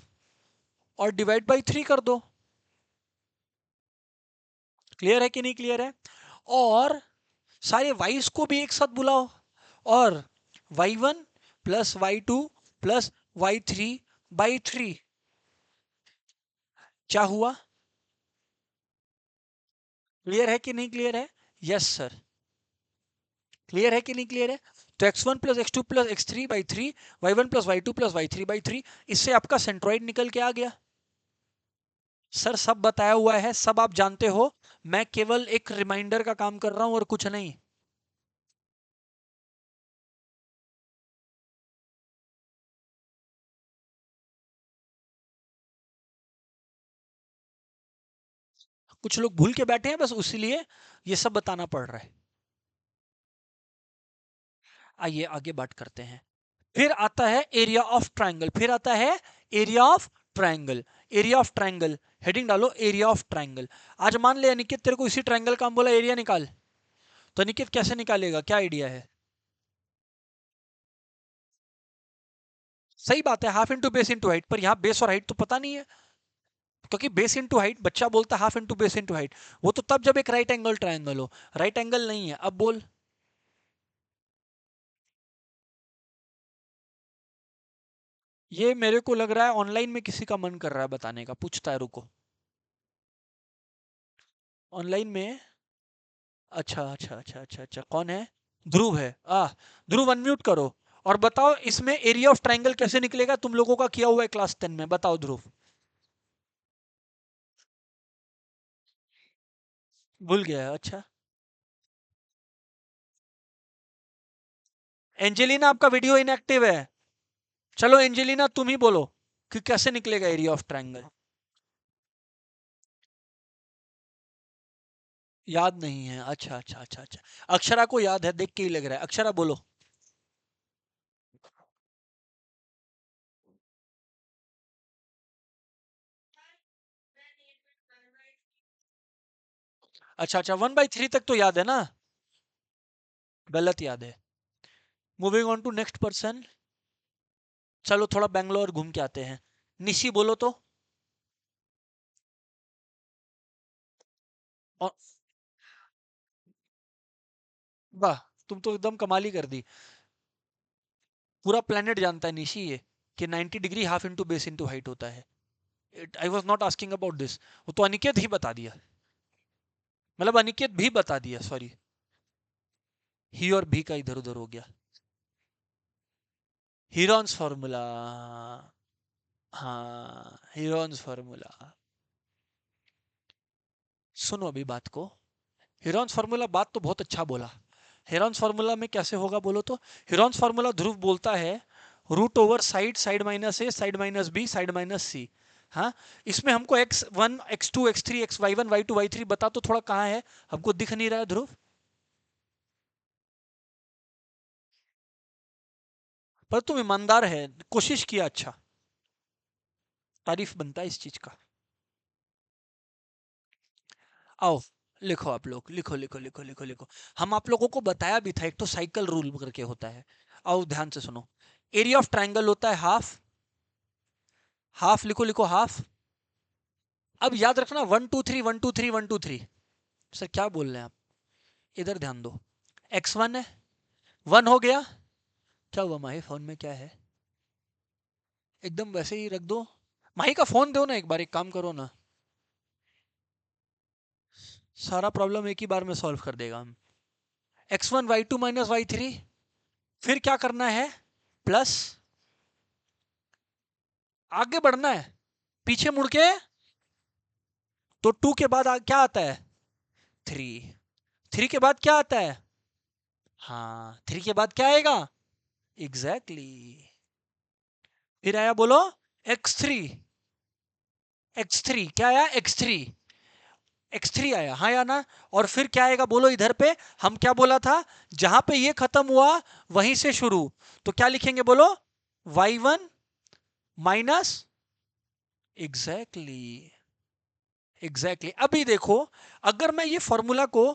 और डिवाइड बाई 3 कर दो। क्लियर है कि नहीं क्लियर है? और सारे वाइस को भी एक साथ बुलाओ, और y1 plus y2 plus y3 by 3। क्या हुआ? क्लियर है कि नहीं क्लियर है? Yes sir. क्लियर है कि नहीं क्लियर है? तो x1 plus x2 plus x3 by 3, y1 plus y2 plus y3 by 3, इससे आपका सेंट्रोइड निकल के आ गया। सर सब बताया हुआ है, सब आप जानते हो, मैं केवल एक रिमाइंडर का काम कर रहा हूं और कुछ नहीं। कुछ लोग भूल के बैठे हैं बस, उसीलिए ये सब बताना पड़ रहा है। आइए आगे बात करते हैं। फिर आता है एरिया ऑफ ट्रायंगल, फिर आता है area of triangle. Area of triangle, heading डालो एरिया ऑफ ट्रायंगल। आज मान ले निकित तेरे को इसी ट्रायंगल का हम बोला एरिया निकाल, तो निकित कैसे निकालेगा, क्या आइडिया है? सही बात है, half into base into height, पर यहाँ बेस और हाइट तो पता नहीं है। क्योंकि बेस इंटू हाइट, बच्चा बोलता है half into base into height, वो तो तब जब एक राइट एंगल ट्रायंगल हो। राइट एंगल नहीं है, अब बोल। ये मेरे को लग रहा है ऑनलाइन में किसी का मन कर रहा है बताने का, पूछता है, रुको। ऑनलाइन में। अच्छा अच्छा अच्छा अच्छा अच्छा, कौन है? ध्रुव है। ध्रुव अनम्यूट करो। और बताओ इसमें एरिया ऑफ ट्रायंगल कैसे निकलेगा, तुम लोगों का किया हुआ है क्लास 10 में, बताओ ध्रुव। भूल गया है, अच्छा। एंजेलिना आपका वीडियो इनएक्टिव है। चलो एंजेलिना तुम ही बोलो कि कैसे निकलेगा एरिया ऑफ ट्रायंगल। याद नहीं है, अच्छा अच्छा अच्छा अच्छा। अक्षरा को याद है, देख के ही लग रहा है। अक्षरा बोलो। अच्छा अच्छा, 1/3 तक तो याद है ना? गलत याद है। Moving on to next person. चलो थोड़ा बैंगलोर घूम के आते हैं। निशी बोलो तो। और वाह, तुम तो एकदम कमाल ही कर दी। पूरा प्लेनेट जानता है निशी ये, कि 90 degree half into base into height होता है। I was not asking about this. वो तो अनिकेत ही बता दिया। मतलब अनिकेत भी बता दिया, सॉरी। ही और भी का इधर उधर हो गया। Heron's formula. हाँ, हीरोन्स फॉर्मूला। सुनो अभी बात को। हीरोन्स फार्मूला, बात तो बहुत अच्छा बोला। हीरोन्स फार्मूला में कैसे होगा बोलो तो। हीरोन्स फार्मूला ध्रुव बोलता है root over side, side minus A, side minus B, side minus C. हाँ। इसमें हमको x1 x2 x3 xy1 y2 y3 बता तो थोड़ा, कहाँ है? हमको दिख नहीं रहा है ध्रुव। पर तुम ईमानदार है, कोशिश किया, अच्छा। तारीफ बनता है इस चीज का। आओ, लिखो आप लोग, लिखो लिखो लिखो लिखो लिखो। हम आप लोगों को बताया भी था, एक तो साइकिल रूल करके होता है। आओ ध्यान से सुनो। एरिया ऑफ ट्राइंगल होता है हाफ। हाफ लिखो, लिखो हाफ। अब याद रखना, 1 2 3 1 2 3 1 2 3। सर क्या बोल रहे हैं आप? इधर ध्यान दो। x1 है, 1 हो गया। क्या हुआ माही, फोन में क्या है? एकदम वैसे ही रख दो। माही का फोन दो ना एक बार, एक काम करो ना। सारा प्रॉब्लम एक ही बार में सॉल्व कर देगा हम। x1 y2 - y3। फिर क्या करना है? प्लस। आगे बढ़ना है, पीछे मुड़ के। तो 2 के बाद क्या आता है? 3। 3 के बाद क्या आता है? हाँ, 3 के बाद क्या आएगा? Exactly exactly. फिर आया बोलो, x3। x3 क्या आया? x3। x3 आया, हाँ या ना? और फिर क्या आएगा बोलो इधर पे? हम क्या बोला था? जहां पे ये खत्म हुआ वहीं से शुरू। तो क्या लिखेंगे बोलो? y1 minus. एग्जैक्टली। एग्जैक्टली, अभी देखो। अगर मैं ये फॉर्मूला को,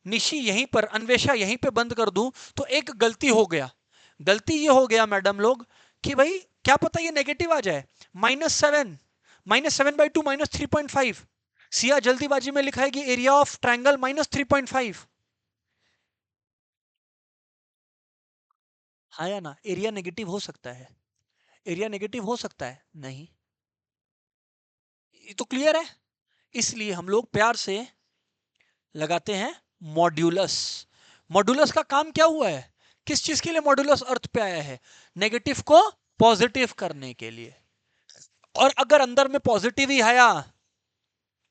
निशी यहीं पर, अन्वेषा यहीं पे बंद कर दूं, तो एक गलती हो गया। गलती ये हो गया मैडम लोग, कि भाई क्या पता ये नेगेटिव आ जाए। -7। -7/2 -3.5। सिया जल्दीबाजी में लिखा है कि एरिया ऑफ ट्रायंगल -3.5। हाँ या ना? एरिया नेगेटिव हो सकता है। एरिया नेगेटिव हो सकता है, नहीं। ये तो क्लियर है। इसलिए हम लोग प्यार से लगाते हैं मॉड्यूलस। मॉड्यूलस का काम क्या हुआ है? किस चीज के लिए मॉड्यूलस अर्थ पे आया है? नेगेटिव को पॉजिटिव करने के लिए। और अगर अंदर में पॉजिटिव ही आया,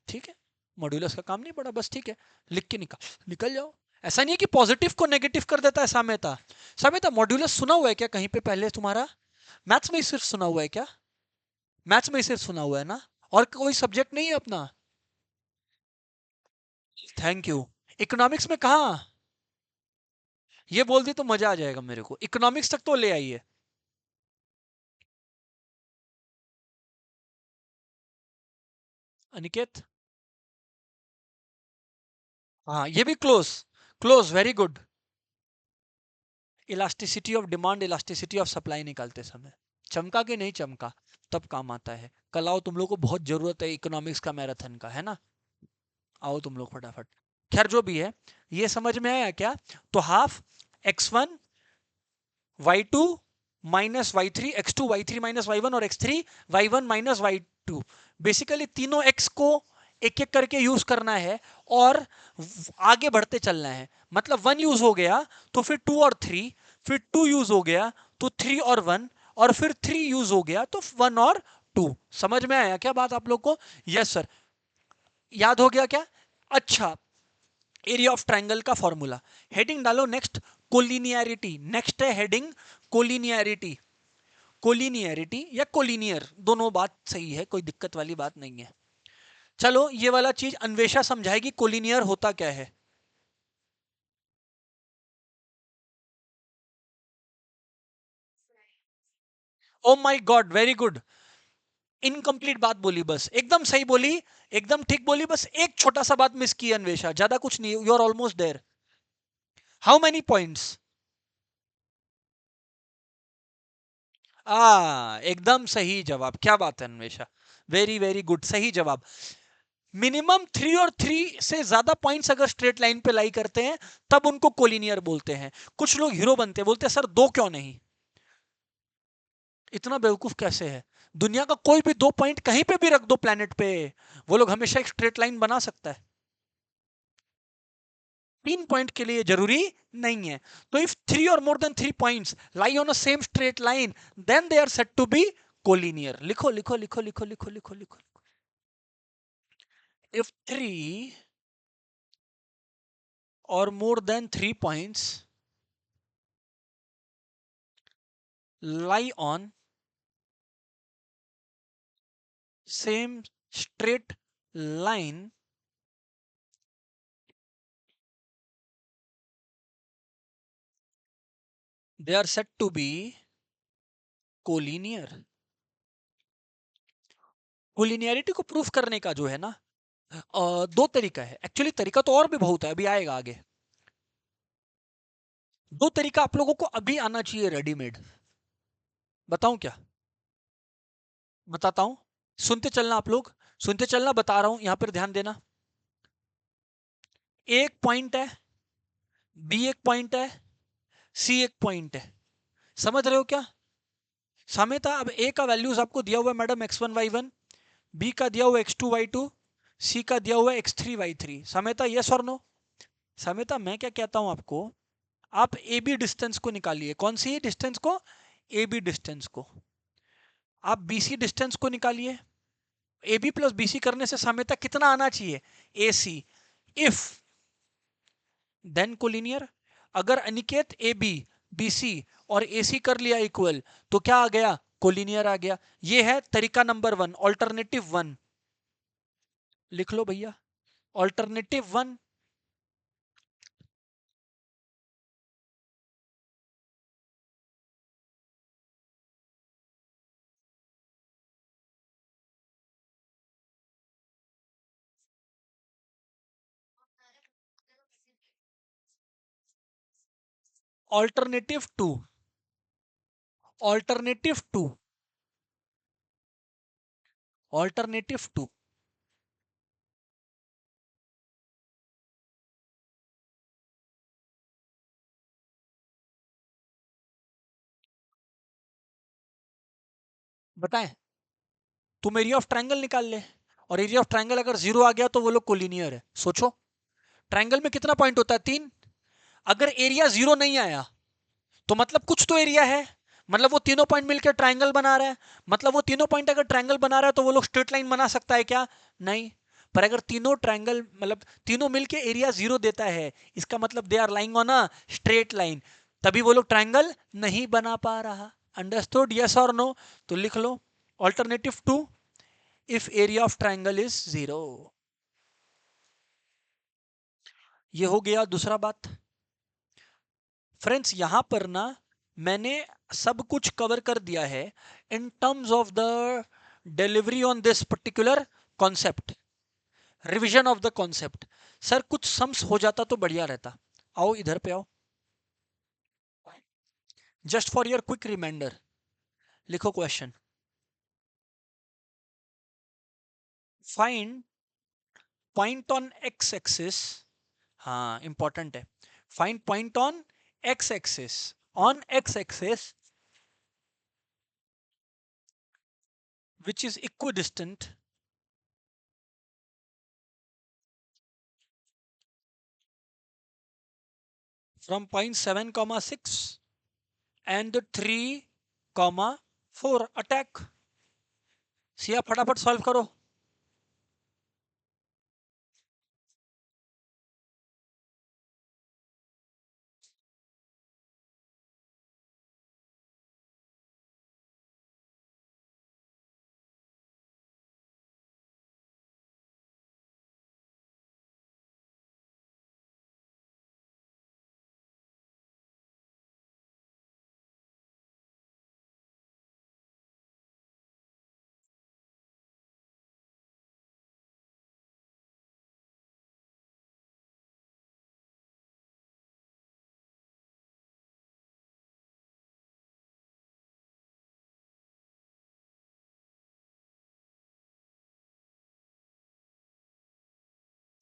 ठीक है, मॉड्यूलस का काम नहीं पड़ा, बस ठीक है। लिख के निकल निकल जाओ। ऐसा नहीं है कि पॉजिटिव को नेगेटिव कर देता है साम्यता। साम्यता मॉड्यूलस सुना हुआ है क्या कहीं पे पहले तुम्हारा? मैथ्स में ही सिर्फ सुना हुआ है क्या? मैथ्स में ही सिर्फ सुना हुआ है ना? और कोई सब्जेक्ट नहीं है अपना? Thank you. इकोनॉमिक्स में कहा? ये बोल दी तो मजा आ जाएगा मेरे को, इकोनॉमिक्स तक तो ले आइए। अनिकेत। हाँ, ये भी close. Close, very good. Elasticity of demand, elasticity of supply निकालते समय। चमका कि नहीं चमका? तब काम आता है। कल आओ, तुम लोग को बहुत जरूरत है इकोनॉमिक्स का, मैराथन का, है ना? आओ तुम लोग फटाफट। खैर जो भी है, ये समझ में आया क्या? तो half x1 y2 minus Y three, X two Y three minus Y one, और X three Y one minus Y two. Basically तीनों एक्स को एक एक करके यूज करना है और आगे बढ़ते चलना है। मतलब वन यूज हो गया तो फिर टू और थ्री, फिर टू यूज हो गया तो थ्री और वन, और फिर थ्री यूज हो गया तो वन और टू। समझ में आया क्या बात आप लोग को? यस सर, याद हो गया क्या? अच्छा, एरिया ऑफ ट्रायंगल का फॉर्मूला। हेडिंग डालो नेक्स्ट, कोलिनियरिटी। नेक्स्ट है हेडिंग कोलिनियरिटी। कोलिनियरिटी या कोलिनियर, दोनों बात सही है, कोई दिक्कत वाली बात नहीं है। चलो ये वाला चीज अन्वेषा समझाएगी, कोलिनियर होता क्या है। Oh my God, very good. Incomplete बात बोली, बस एकदम सही बोली, एकदम ठीक बोली, बस एक छोटा सा बात मिस की अन्वेषा, ज्यादा कुछ नहीं, you are almost there. How many points? एकदम सही जवाब, क्या बात है अन्वेषा, वेरी वेरी गुड, सही जवाब। मिनिमम थ्री और थ्री से ज्यादा पॉइंट्स अगर स्ट्रेट लाइन पे लाई करते हैं तब उनको कोलिनियर बोलते हैं। कुछ लोग हीरो बनते हैं, बोलते हैं सर दो क्यों नहीं। इतना बेवकूफ कैसे है? दुनिया का कोई भी दो पॉइंट कहीं पे भी रख दो प्लेनेट पे, वो लोग हमेशा एक स्ट्रेट लाइन बना सकता है। तीन पॉइंट के लिए जरूरी नहीं है। तो if three or more than three points lie on a same straight line, then they are said to be collinear. लिखो लिखो लिखो लिखो लिखो लिखो लिखो। If three or more than 3 points lie on same straight line, they are said to be collinear। Collinearity को proof करने का जो है ना, दो तरीका है एक्चुअली, तरीका तो और भी बहुत है, अभी आएगा आगे। दो तरीका आप लोगों को अभी आना चाहिए रेडीमेड। बताऊं क्या? बताता हूं, सुनते चलना आप लोग, सुनते चलना, बता रहा हूं, यहां पर ध्यान देना। एक पॉइंट है, बी एक पॉइंट है, सी एक पॉइंट है, समझ रहे हो क्या? साम्यता, अब ए का वैल्यूज आपको दिया हुआ है मैडम, x1 y1, बी का दिया हुआ x2 y2, सी का दिया हुआ x3 y3। साम्यता यस और नो? साम्यता मैं क्या कहता हूं आपको, आप ए बी डिस्टेंस को निकालिए। कौन सी डिस्टेंस को? ए बी डिस्टेंस को। आप बी सी डिस्टेंस को निकालिए। A B plus B C करने से साम्यता कितना आना चाहिए? A C. If then collinear. अगर Aniket A B B C और ए सी कर लिया इक्वल, तो क्या आ गया? कोलिनियर आ गया। ये है तरीका नंबर वन, ऑल्टरनेटिव वन। लिख लो भैया, alternative one. Alternative two, alternative two, alternative two. बताएं? तुम एरिया ऑफ ट्रायंगल निकाल ले, और एरिया ऑफ ट्रायंगल अगर जीरो आ गया तो वो लोग कोलिनियर है। सोचो, ट्रायंगल में कितना पॉइंट होता है? तीन। अगर एरिया जीरो नहीं आया तो मतलब कुछ तो एरिया है, मतलब वो तीनों पॉइंट मिलकर ट्रायंगल बना रहा है। मतलब वो तीनों पॉइंट अगर ट्रायंगल बना रहा है तो वो लोग स्ट्रेट लाइन बना सकता है क्या? नहीं। पर अगर तीनों ट्रायंगल, मतलब तीनों मिलके एरिया जीरो देता है, इसका मतलब they are lying on a straight line, तभी वो लोग ट्रायंगल नहीं बना पा रहा। अंडरस्टूड? यस और नो? तो लिख लो alternative two, if area of triangle is zero. ये हो गया दूसरा बात। फ्रेंड्स यहां पर ना मैंने सब कुछ कवर कर दिया है in terms of the delivery on this particular concept, revision of the concept. Sir कुछ सम्स हो जाता तो बढ़िया रहता। आओ इधर पे आओ, just for your quick reminder. लिखो question, find point on X axis. हाँ इंपॉर्टेंट है, find point on X axis, on X axis which is equidistant from point 7 comma 6 and 3 comma 4. Attack Siya फटाफट सॉल्व करो.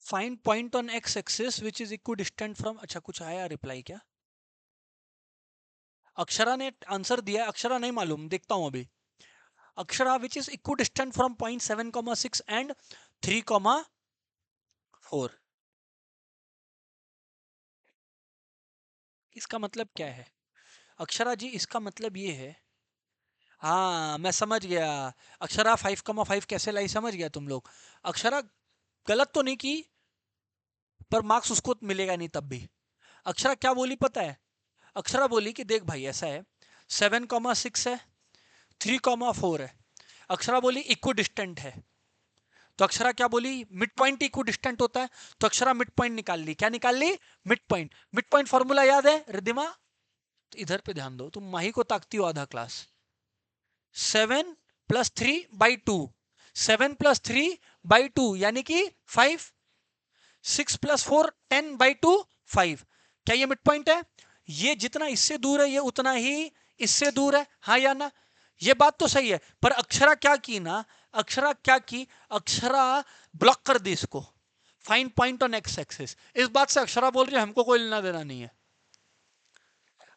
Find point on X axis which is equidistant from. अच्छा कुछ आया reply क्या? अक्षरा ने answer दिया. अक्षरा नहीं मालूम, देखता हूं अभी. Akshara which is equidistant from point 7 comma 6 and 3 comma 4. इसका मतलब क्या है अक्षरा जी? इसका मतलब ये है, हाँ मैं समझ गया. अक्षरा 5,5 कैसे लाई, समझ गया तुम लोग. अक्षरा गलत तो नहीं की, पर मार्क्स उसको मिलेगा नहीं तब भी. अक्षरा क्या बोली पता है? अक्षरा बोली कि देख भाई ऐसा है, 7,6 है, 3,4 है. अक्षरा बोली इक्व डिस्टेंट है. तो अक्षरा क्या बोली? मिड पॉइंट इक्व डिस्टेंट होता है. तो अक्षरा मिड पॉइंट निकाल ली. क्या निकाल ली? Mid point. Mid point formula याद है रिद्धिमा? तो इधर पे ध्यान दो, तुम माही को ताकती हो आधा क्लास. 7 + 3/2. 7 + 3/2 यानी कि 5. 6 + 4 10/2 5. क्या ये मिड पॉइंट है? ये जितना इससे दूर है ये उतना ही इससे दूर है, हाँ या ना? ये बात तो सही है. पर अक्षरा क्या की ना, अक्षरा क्या की, अक्षरा ब्लॉक कर दी इसको. Find point on X axis. इस बात से अक्षरा बोल रही है हमको कोई लेना देना नहीं है.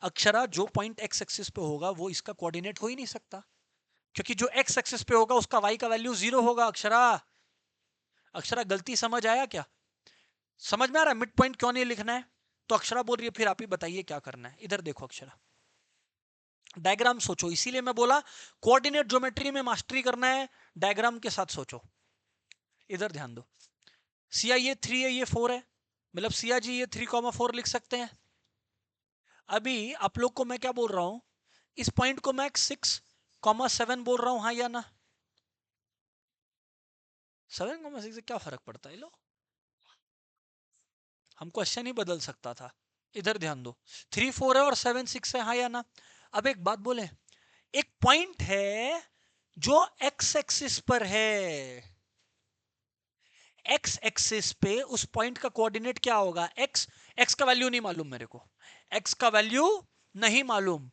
अक्षरा जो पॉइंट एक्स एक्सिस पे होगा वो इसका कोऑर्डिनेट हो ही नहीं सकता, क्योंकि जो एक्स एक्सिस पे होगा उसका वाई का वैल्यू 0 होगा. अक्षरा, अक्षरा गलती समझ आया क्या? समझ में आ रहा है मिड पॉइंट क्यों नहीं लिखना है? तो अक्षरा बोल रही है फिर आप ही बताइए क्या करना है. इधर देखो अक्षरा, डायग्राम सोचो. इसीलिए मैं बोला कोऑर्डिनेट ज्योमेट्री में मास्टरी करना है, डायग्राम के साथ सोचो. इधर ध्यान दो. सिया ये 3 है, ये 4 है, मतलब सिया जी ये 3,4 लिख सकते हैं. अभी आप लोग को मैं क्या बोल रहा हूं, इस पॉइंट को मैं 6,7 बोल रहा हूं, हाँ या ना? 7,6 से क्या फर्क पड़ता है? लो, हम क्वेश्चन ही बदल सकता था. इधर ध्यान दो, 3 4 है और 7 6 है, हाँ या ना? अब एक बात बोले, एक पॉइंट है जो एक्स एक्सिस पर है. एक्स एक्सिस पे उस पॉइंट का कोऑर्डिनेट क्या होगा? एक्स. एक्स का वैल्यू नहीं मालूम मेरे को, एक्स का वैल्यू नहीं मालूम.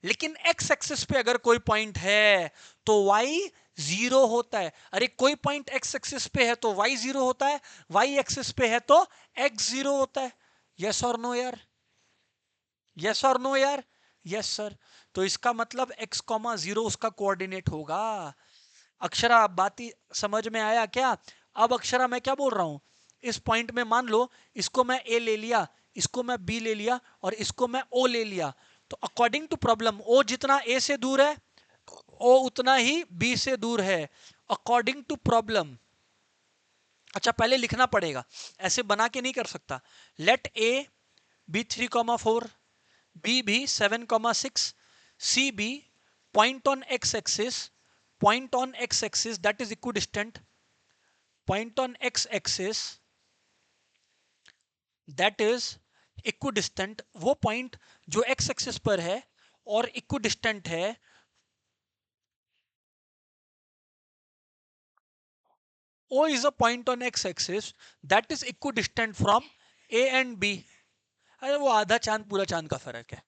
लेकिन एक्स एक्सिस पे अगर कोई पॉइंट है तो वाई 0 होता है. अरे कोई पॉइंट एक्स एक्सिस पे है तो वाई 0 होता है, वाई एक्सिस पे है तो एक्स 0 होता है. यस और नो यार? यस और नो यार? Yes sir. तो इसका मतलब x,0 उसका कोऑर्डिनेट होगा. अक्षरा बात ही समझ में आया क्या? अब अक्षरा मैं क्या बोल रहा हूं, इस पॉइंट में मान लो इसको मैं ए ले लिया, इसको मैं बी ले लिया और इसको मैं ओ ले लिया. तो अकॉर्डिंग टू प्रॉब्लम ओ जितना ए से दूर है ओ उतना ही बी से दूर है, अकॉर्डिंग टू प्रॉब्लम. अच्छा पहले लिखना पड़ेगा, ऐसे बना के नहीं कर सकता. लेट ए बी 3,4, बी भी 7,6, C be point on x axis, point on x axis that is equidistant, point on x axis that is equidistant. वो point जो x axis पर है और equidistant है, O is a point on x axis that is equidistant from A and B. अरे वो आधा चांद पूरा चांद का फर्क है.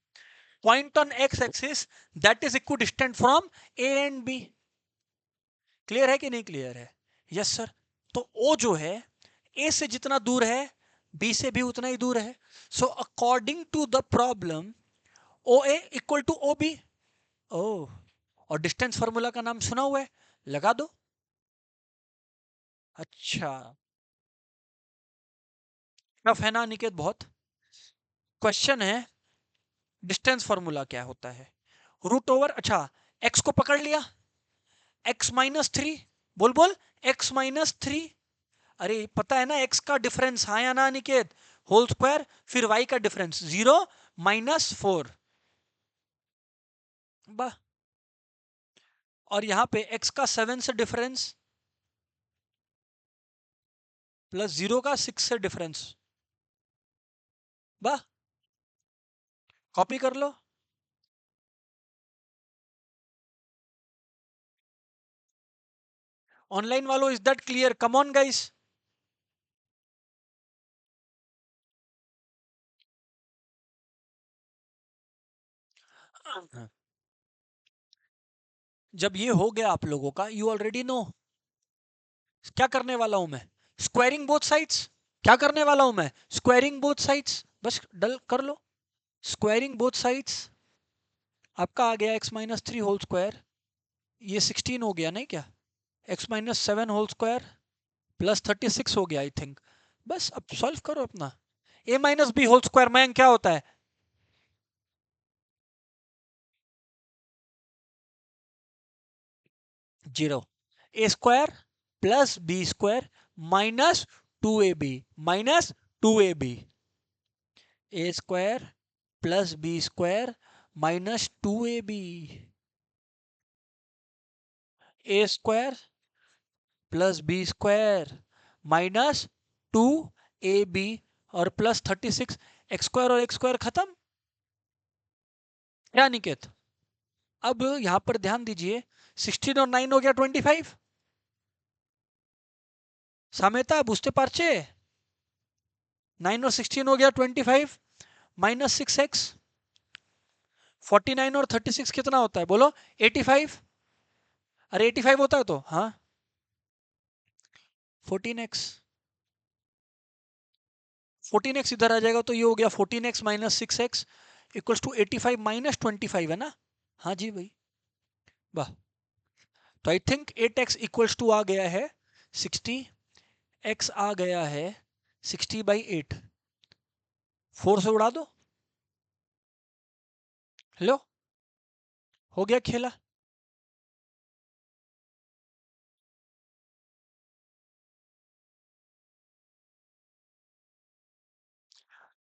Point on x axis that is equidistant from A and B. Clear है कि नहीं क्लियर है? Yes sir. तो O जो है ए से जितना दूर है बी से भी उतना ही दूर है. So according to the problem O A equal to O B. Oh, और डिस्टेंस फॉर्मूला का नाम सुना हुआ है, लगा दो। अच्छा, टफ है ना निकेत बहुत। क्वेश्चन है डिस्टेंस फॉर्मूला क्या होता है। रूट ओवर, अच्छा, एक्स को पकड़ लिया, एक्स माइनस थ्री, बोल बोल, एक्स माइनस थ्री। अरे पता है ना एक्स का डिफरेंस, हाँ या ना निकेत, होल स्क्वायर, फिर वाई का डिफरेंस जीरो माइनस फोर, बा, और यहां पे एक्स का सेवन से डिफरेंस प्लस जीरो का सिक्स से डिफरेंस, बा, कॉपी कर लो। ऑनलाइन वालों, is that clear, come on guys. जब ये हो गया आप लोगों का, यू ऑलरेडी नो क्या करने वाला हूं मैं, स्क्वायरिंग बोथ साइड्स। क्या करने वाला हूं मैं, स्क्वायरिंग बोथ साइड्स, बस डल कर लो। स्क्वायरिंग बोथ साइड्स, आपका आ गया x minus three whole square, ये 16 हो गया नहीं क्या, x minus seven whole square plus 36 हो गया आई थिंक। बस अब सॉल्व करो अपना। A minus b whole square में क्या होता है, जीरो। A square plus b square minus two a b, minus two a b, a square plus b square minus two a b, a square plus b square minus two a b और plus 36, x square और x square खत्म। क्या निकेत, अब यहां पर ध्यान दीजिए, 16 और 9 हो गया 25, सामेता बुझते पारचे, 9 और 16 हो गया 25 माइनस 6x, 49 और 36 कितना होता है बोलो, 85। अरे 85 होता है तो हाँ, 14x, 14x इधर आ जाएगा तो ये हो गया 14x minus 6x equals to 85 minus 25 है ना। हाँ जी भाई, वाह। तो I think 8x equals to आ गया है 60, x आ गया है 60/8, 4 से उड़ा दो, लो, हो गया खेला।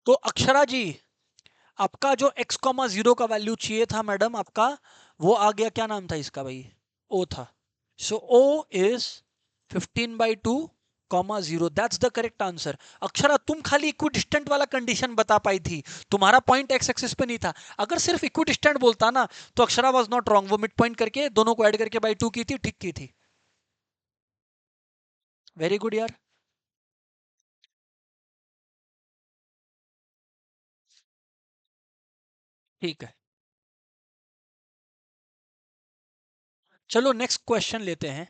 तो अक्षरा जी, आपका जो x कॉमा जीरो का वैल्यू चाहिए था मैडम आपका, वो आ गया, क्या नाम था इसका भाई, ओ था। So O is 15/2 comma zero, that's the correct answer. Akshara तुम खाली इक्विडिस्टेंट वाला कंडीशन बता पाई थी, तुम्हारा पॉइंट एक्स एक्सिस पे नहीं था। अगर सिर्फ इक्विडिस्टेंट बोलता ना तो अक्षरा वाज नॉट रॉन्ग, वो मिड पॉइंट करके दोनों को ऐड करके बाई टू की थी, ठीक की थी। वेरी गुड यार। ठीक है, चलो नेक्स्ट क्वेश्चन लेते हैं।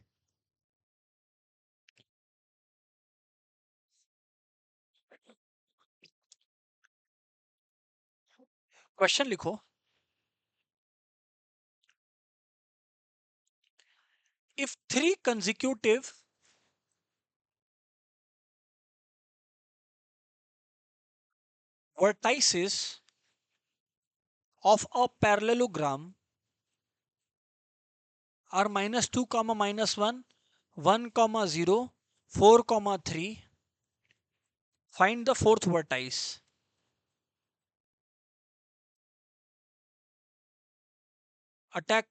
क्वेश्चन लिखो, if three consecutive vertices of a parallelogram are minus 2 comma minus 1, 1 comma 0, 4 comma 3, find the fourth vertex. Attack.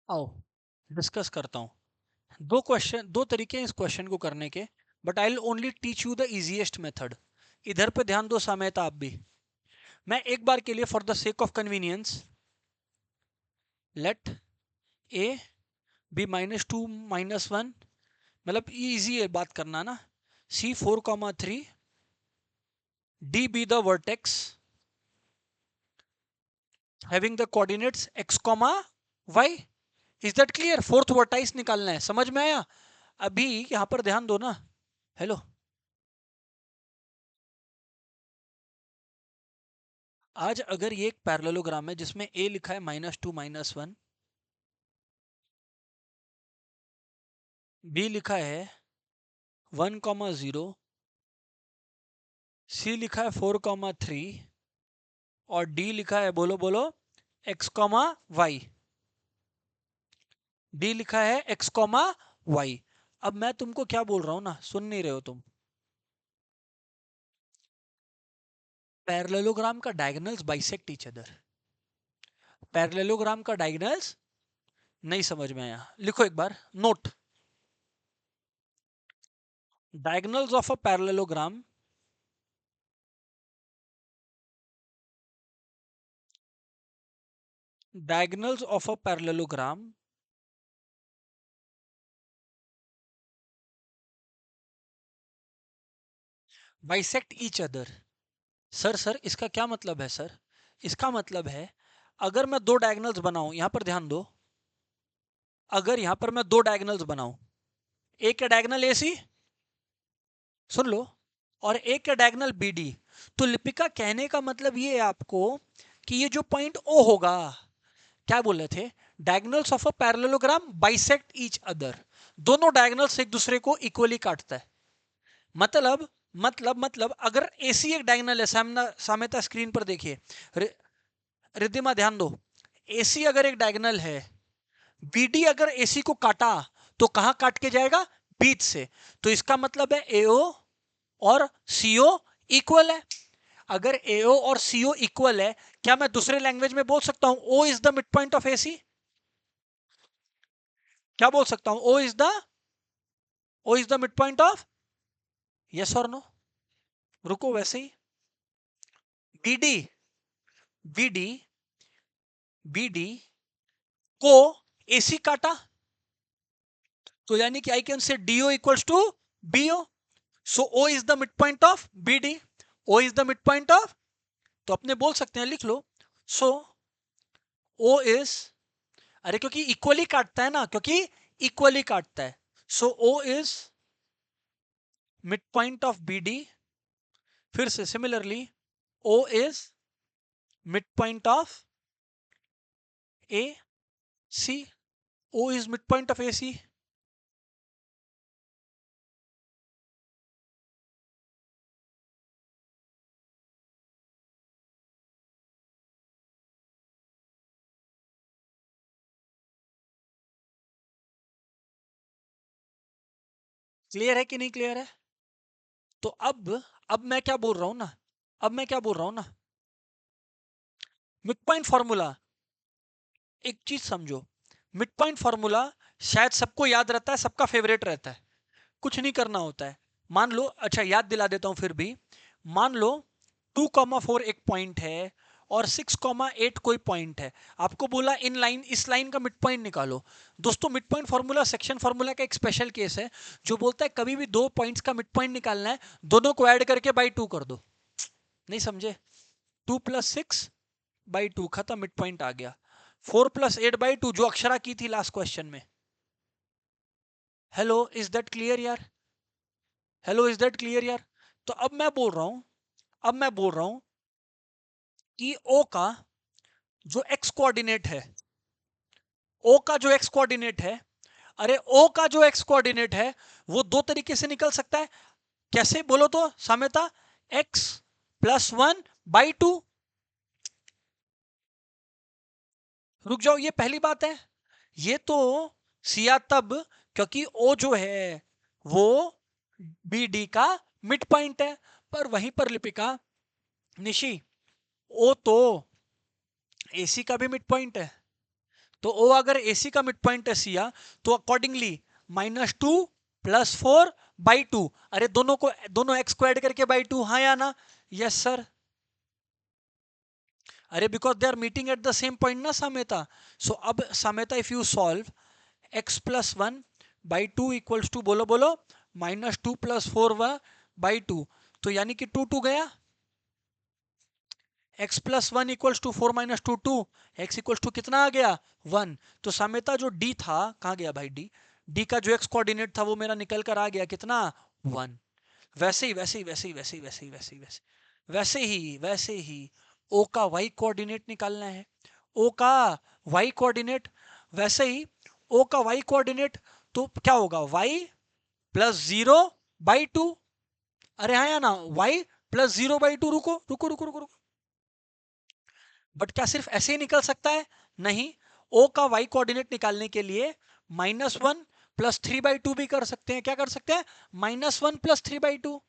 आओ डिस्कस करता हूँ। दो तरीके हैं इस क्वेश्चन को करने के, but I will only teach you the easiest method. इधर पे ध्यान दो सामयता आप भी। मैं एक बार के लिए for the sake of convenience let A B -2 -1, मतलब इजी है बात करना ना। C 4,3, D be the vertex having the coordinates x, y। Is that clear? Fourth vertices निकालना है, समझ में आया? अभी यहां पर ध्यान दो ना। हेलो, आज अगर ये एक पैरेललोग्राम है जिसमें a लिखा है -2 -1, b लिखा है 1,0, c लिखा है 4,3 और d लिखा है, बोलो बोलो, x, y। d लिखा है x, y। अब मैं तुमको क्या बोल रहा हूं ना, सुन नहीं रहे हो तुम। पैरेललोग्राम का diagonals bisect each other. Parallelogram का डायगोनल्स नहीं समझ में आया? लिखो एक बार note. Diagonals of a parallelogram diagonals of a parallelogram bisect each other। Sir इसका क्या मतलब है सर? इसका मतलब है अगर मैं दो डायगोनल्स बनाऊं, यहां पर ध्यान दो, अगर यहां पर मैं दो डायगोनल्स बनाऊं, एक है डायगोनल एसी, सुन लो, और एक है डायगोनल बीडी, तो लिपिका कहने का मतलब ये है आपको कि ये जो पॉइंट ओ होगा, क्या बोल रहे थे, diagonals of a parallelogram bisect each other. दोनों डायगोनल्स एक दूसरे को इक्वली काटता है। मतलब अगर एसी एक डायगोनल है, साम्यता स्क्रीन पर देखिए, रिद्धिमा ध्यान दो, एसी अगर एक डायगोनल है, बीडी अगर एसी को काटा तो कहां काट के जाएगा? बीच से। तो इसका मतलब है एओ और सीओ इक्वल है। अगर एओ और सीओ इक्वल है, क्या मैं दूसरे लैंग्वेज में बोल सकता हूं O is the mid point of AC? क्या बोल सकता हूं? O is the mid point of, yes और नो? रुको, वैसे ही बीडी बीडी बीडी को एसी काटा, तो यानी कि I can say DO equals to BO. So O is the mid point of BD. O is the mid point of, तो अपने बोल सकते हैं, लिख लो। सो ओ इज, अरे क्योंकि इक्वली काटता है ना, क्योंकि इक्वली काटता है। So O is mid point of BD. फिर से similarly, O is mid point of A C. O is mid point of A C. Clear है कि नहीं क्लियर है? तो अब मैं क्या बोल रहा हूं ना, अब मैं क्या बोल रहा हूं ना, मिड पॉइंट फॉर्मूला, एक चीज समझो, मिड पॉइंट फॉर्मूला शायद सबको याद रहता है, सबका फेवरेट रहता है, कुछ नहीं करना होता है। मान लो, अच्छा याद दिला देता हूं फिर भी, मान लो 2,4 एक पॉइंट है और 6,8 कोई पॉइंट है। आपको बोला इन लाइन, इस लाइन का मिड पॉइंट निकालो। दोस्तों mid point formula section formula का एक स्पेशल केस है, जो बोलता है कभी भी दो पॉइंट्स का मिड पॉइंट निकालना है, दोनों को ऐड करके बाई 2 कर दो। नहीं समझे? 2 + 6/2, खत्म, मिड पॉइंट आ गया। 4 + 8/2 जो अक्षरा की थी लास्ट क्वेश्चन में। हेलो, इज दैट क्लियर यार? हेलो, इज दैट क्लियर यार? तो अब मैं बोल रहा हूं कि ओ का जो एक्स कोऑर्डिनेट है, ओ का जो एक्स कोऑर्डिनेट है, अरे ओ का जो एक्स कोऑर्डिनेट है वो दो तरीके से निकल सकता है। कैसे बोलो तो साम्यता? x +1/2। रुक जाओ, ये पहली बात है। ये तो सिया तब, क्योंकि ओ जो है वो बी डी का मिड पॉइंट है। पर वहीं पर लिपिका, निशी, ओ तो एसी का भी मिड पॉइंट है। तो ओ अगर AC का मिड पॉइंट है सिया, तो अकॉर्डिंगली -2 + 4/2। अरे दोनों x को ऐड करके बाई 2, हाँ या ना? Yes sir. अरे because they are meeting at the same point ना सामेता। सो अब Sameta if you solve x+1/2 equals to, बोलो बोलो, -2 + 4/2। तो यानी कि 2 2 गया, x+1 equals to 4 - 2 2, x equals to कितना आ गया 1। तो सामेता जो d था, कहाँ गया भाई d? d का जो x कोऑर्डिनेट था वो मेरा निकल कर आ गया कितना 1। वैसे ही वैसे ही वैसे ही वैसे ही वैसे ही वैसे ही वैसे ही o का y कोऑर्डिनेट निकालना है। o का y कोऑर्डिनेट, वैसे ही o का y कोऑर्डिनेट, तो क्या होगा y +0/2। अरे हाँ या ना, y +0/2। रुको रुको रुको रुको रुको, बट क्या सिर्फ ऐसे ही निकल सकता है? नहीं, o का y कोऑर्डिनेट निकालने के लिए -1 + 3/2 भी कर सकते हैं। क्या कर सकते हैं? -1 + 3/2।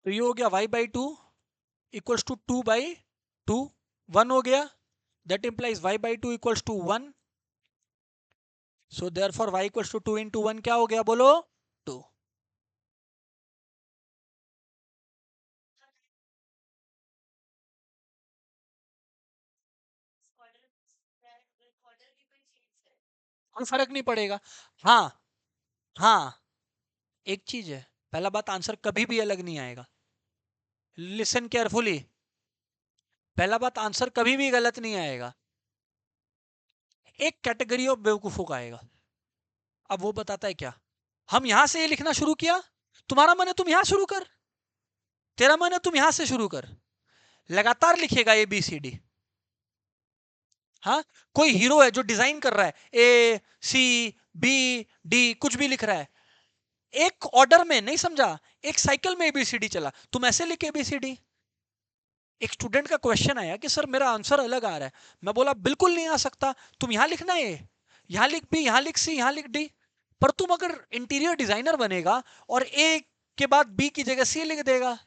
तो ये हो गया y/2 इक्वल्स टू 2/2, 1 हो गया। That implies y/2 equals to 1। So therefore y equals to 2 × 1 क्या हो गया बोलो? 2। कोई फर्क नहीं पड़ेगा। हाँ हाँ, एक चीज है, पहला बात, आंसर कभी भी अलग नहीं आएगा। लिसन केयरफुली, पहला बात, आंसर कभी भी गलत नहीं आएगा। एक कैटेगरी ऑफ बेवकूफों का आएगा। अब वो बताता है क्या? हम यहां से ये लिखना शुरू किया, तुम्हारा मन है तुम यहां शुरू कर, तेरा मन है तुम यहां से शुरू कर, लगातार लिखेगा ABCD। हाँ, कोई हीरो है जो डिजाइन कर रहा है, A C B D कुछ भी लिख रहा है, एक ऑर्डर में, नहीं समझा, एक साइकिल में ABCD चला, तुम ऐसे लिख ABCD। एक स्टूडेंट का क्वेश्चन आया कि सर मेरा आंसर अलग आ रहा है। मैं बोला बिल्कुल नहीं आ सकता, तुम यहां लिखना है, यहां लिख B, यहां लिख C, यहां लिख D। पर तुम अगर इंटीरियर डिजाइनर बनेगा और A के बाद B की जगह C लिख देगा,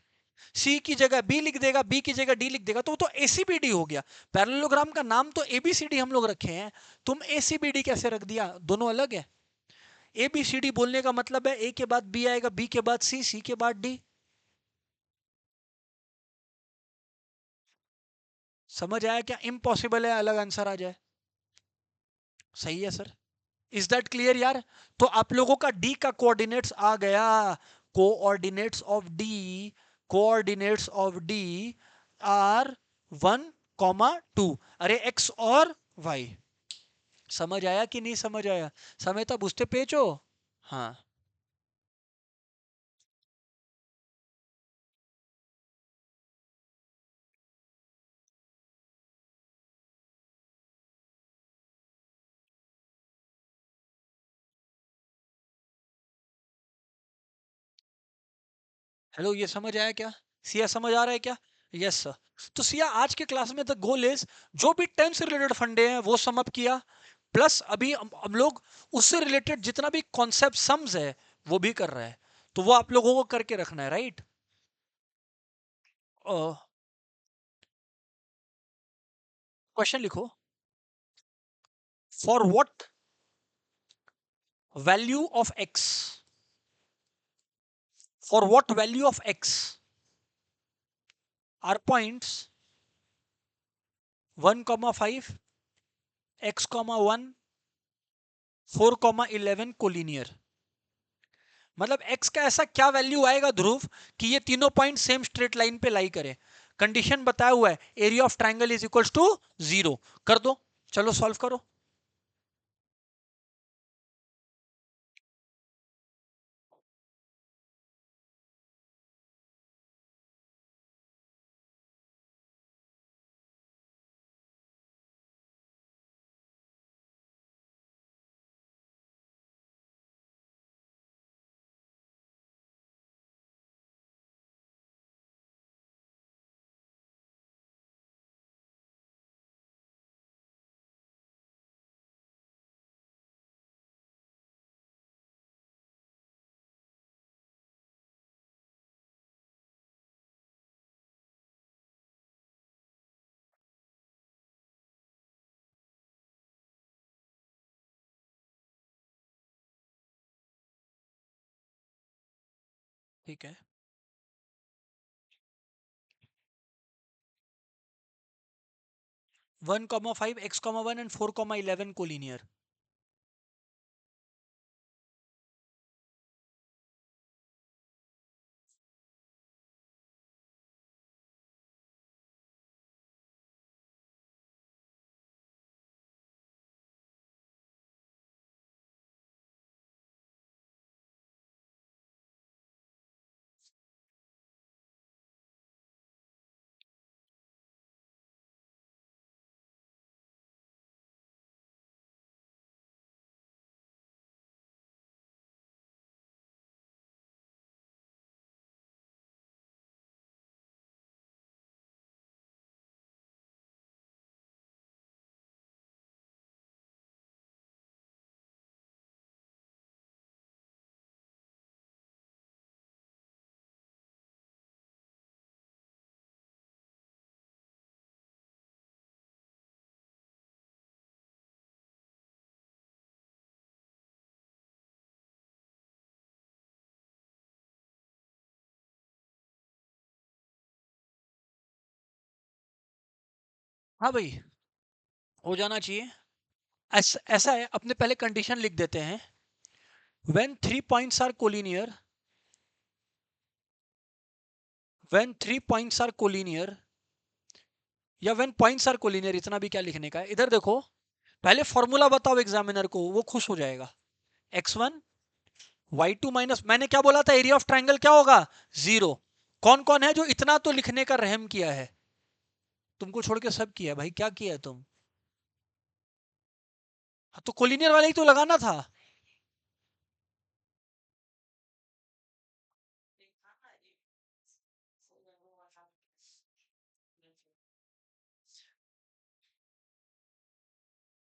C की जगह B लिख देगा, B की जगह D लिख देगा, तो वो तो ACBD हो गया। पैरेललोग्राम का नाम तो ABCD हम लोग रखे हैं, तुम ACBD कैसे रख दिया? दोनों अलग है। ABCD बोलने का मतलब है A के बाद B आएगा, B के बाद C, C के बाद D। समझ आया क्या? इम्पॉसिबल है अलग आंसर आ जाए। सही है सर। इज दैट क्लियर यार? तो आप लोगों का डी का कोऑर्डिनेट्स आ गया। Coordinates of D, coordinates of D R 1, 2। अरे एक्स और वाई। समझ आया कि नहीं समझ आया? समय तब बुझते पेच हो। हाँ, हेलो, ये समझ आया क्या? सिया समझ आ रहा है क्या? Yes sir. तो सिया आज के क्लास में द गोल इज, जो भी टेंस से रिलेटेड फंडे हैं वो सम अप किया, प्लस अभी हम लोग उससे रिलेटेड जितना भी कॉन्सेप्ट सम्स है वो भी कर रहे हैं। तो वो आप लोगों को करके रखना है, राइट? क्वेश्चन लिखो। For what value of x, for what value of x are points 1,5, x,1, 4,11 collinear. मतलब x का ऐसा क्या वैल्यू आएगा ध्रुव कि ये तीनों पॉइंट सेम स्ट्रेट लाइन पे लाई करे? कंडीशन बताया हुआ है, area of triangle is equals to 0। कर दो, चलो सॉल्व करो। ठीक है। 1,5 x,1 एंड 4,11 कोलिनियर। हाँ भाई, हो जाना चाहिए। ऐसा है, अपने पहले कंडीशन लिख देते हैं। When 3 points are collinear, when 3 points are collinear, या व्हेन पॉइंट्स आर कोलिनियर, इतना भी क्या लिखने का है। इधर देखो, पहले फॉर्मूला बताओ एग्जामिनर को, वो खुश हो जाएगा। x1 y2 माइनस, मैंने क्या बोला था, एरिया ऑफ ट्राइंगल क्या होगा, 0। कौन कौन है जो इतना तो लिखने का रहम किया है? तुमको छोड़ के सब किया भाई, क्या किया है तुम? हाँ, तो कोलिनियर वाला ही तो लगाना था।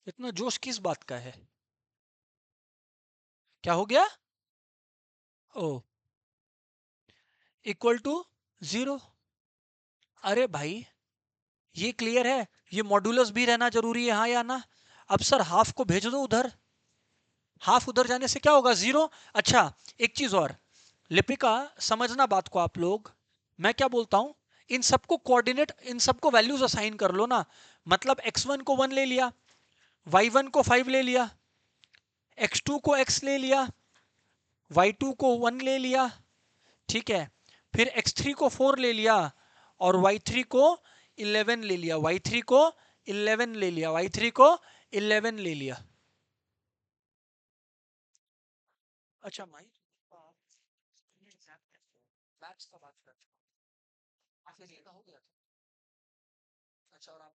इतना जोश किस बात का है? क्या हो गया? ओ, इक्वल टू 0। अरे भाई, ये क्लियर है, ये मॉड्यूलस भी रहना जरूरी है, हाँ या ना? अब सर हाफ को भेज दो उधर, हाफ उधर जाने से क्या होगा, 0। अच्छा, एक चीज और, लिपिका समझना बात को आप लोग, मैं क्या बोलता हूं, इन सबको कोऑर्डिनेट, इन सबको वैल्यूज असाइन कर लो ना। मतलब x1 को 1 ले लिया, y1 को 5 ले लिया, x2 को x ले लिया, y2 को 1 ले लिया, ठीक है। फिर x3 को 4 ले लिया, और y3 को 11 ले लिया, y3 को 11 ले लिया, y3 को 11 ले लिया। अच्छा माई, मैथ्स का बात करते हैं, आखिर ये हो गया था। अच्छा, और आप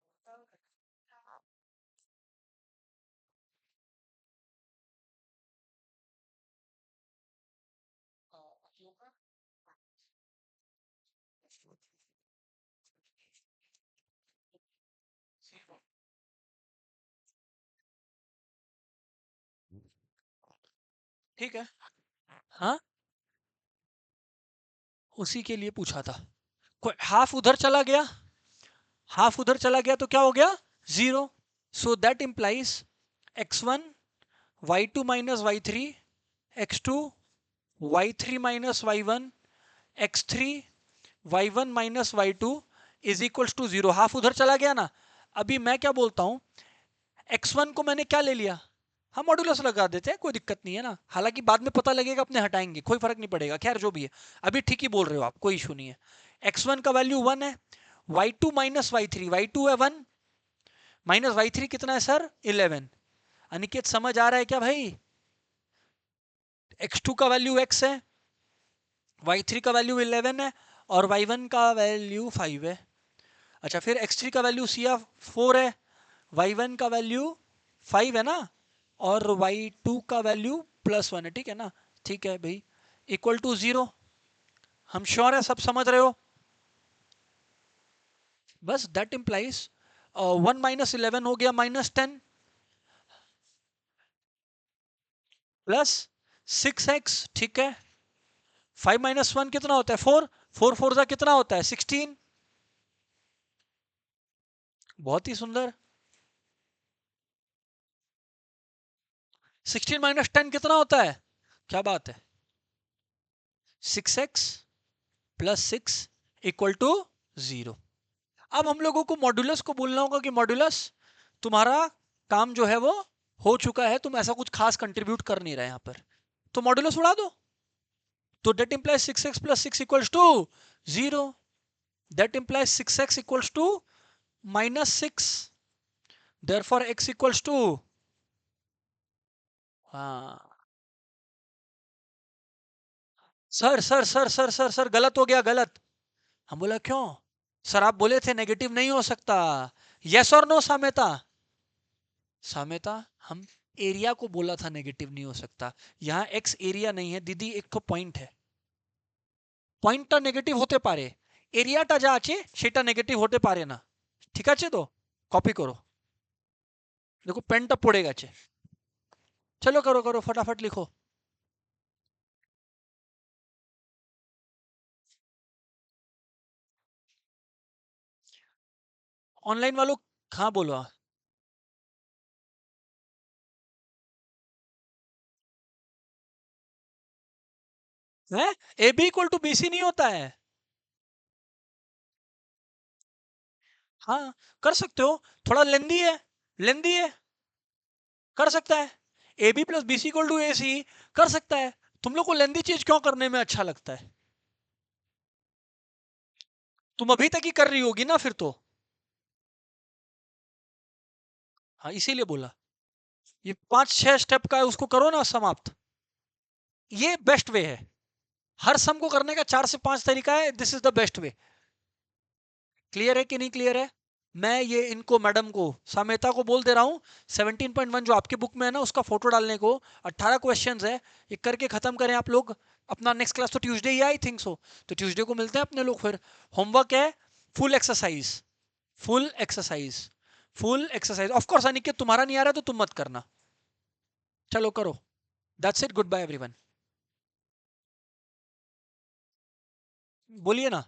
ठीक है। हाँ, उसी के लिए पूछा था। कोई हाफ उधर चला गया, हाफ उधर चला गया तो क्या हो गया, 0। So that implies x1 y2 minus y3, x2 y3 minus y1, x3 y1 minus y2 is equals to 0। Half उधर चला गया ना। अभी मैं क्या बोलता हूं, x1 को मैंने क्या ले लिया, हम मॉड्यूलस लगा देते हैं, कोई दिक्कत नहीं है ना। हालांकि बाद में पता लगेगा, अपने हटाएंगे, कोई फर्क नहीं पड़ेगा, खैर जो भी है। अभी ठीक ही बोल रहे हो आप, कोई इशू नहीं है। x1 का वैल्यू 1 है, y2 माइनस y3, y2 है 1, माइनस y3 कितना है सर, 11। अनिकेत समझ आ रहा है क्या भाई? x2 का वैल्यू x है, y3 का वैल्यू 11 है, और y1 का वैल्यू 5 है। अच्छा, फिर x3 का वैल्यू सिया 4 है, y1 का वैल्यू 5 है ना, और y2 का वैल्यू +1 है, ठीक है ना? ठीक है भाई, इक्वल टू 0। हम श्योर है, सब समझ रहे हो? बस दैट इंप्लाइज 1 माइनस 11 हो गया -10, प्लस 6x, ठीक है। 5 - 1 कितना होता है, 4, 4 4 जा कितना होता है, 16। बहुत ही सुंदर। 16 - 10 कितना होता है, क्या बात है, 6x प्लस 6 इक्वल टू 0। अब हम लोगों को मॉड्यूलस को बोलना होगा कि मॉड्यूलस तुम्हारा काम जो है वो हो चुका है, तुम ऐसा कुछ खास कंट्रीब्यूट कर नहीं रहे यहां पर, तो मॉड्यूलस उड़ा दो। तो that implies 6x plus 6 equals to 0। That implies 6x equals to -6। Therefore x equals to, हाँ सर गलत हो गया, गलत। हम बोला क्यों? सर आप बोले थे नेगेटिव नहीं हो सकता। यस और नो सामेता? सामेता, हम एरिया को बोला था नेगेटिव नहीं हो सकता। यहाँ एक्स एरिया नहीं है दीदी, एक तो पॉइंट है। পয়েন্টটা নেগেটিভ হতে পারে, এরিয়াটা যা আছে সেটা নেগেটিভ হতে পারে না। ঠিক আছে তো? কপি করো। দেখো পেনটা পড়ে গেছে। চলো करो करो फटाफट लिखो। ऑनलाइन वालों, हाँ बोलो। है A B equal to B C नहीं होता है। हाँ कर सकते हो, थोड़ा लेंदी है, लेंदी है, कर सकता है। A B plus B C equal to A C कर सकता है। तुम लोग को लेंदी चीज क्यों करने में अच्छा लगता है? तुम अभी तक ही कर रही होगी ना फिर तो। हाँ इसीलिए बोला, ये 5-6 स्टेप का है, उसको करो ना समाप्त। ये बेस्ट वे है। हर सम को करने का 4 से 5 तरीका है, this is the best way. Clear है कि नहीं क्लियर है? मैं ये इनको मैडम को सामेता को बोल दे रहा हूँ, 17.1 जो आपके बुक में है ना उसका फोटो डालने को। 18 क्वेश्चंस है, ये करके खत्म करें आप लोग। अपना नेक्स्ट क्लास तो Tuesday he, I think so. तो ट्यूसडे को मिलते हैं अपने लोग फिर। होमवर्क है full exercise, full exercise, full exercise. Of course Aniket तुम्हारा नहीं आ रहा तो तुम मत करना। चलो करो। That's it, goodbye everyone. बोलिए ना।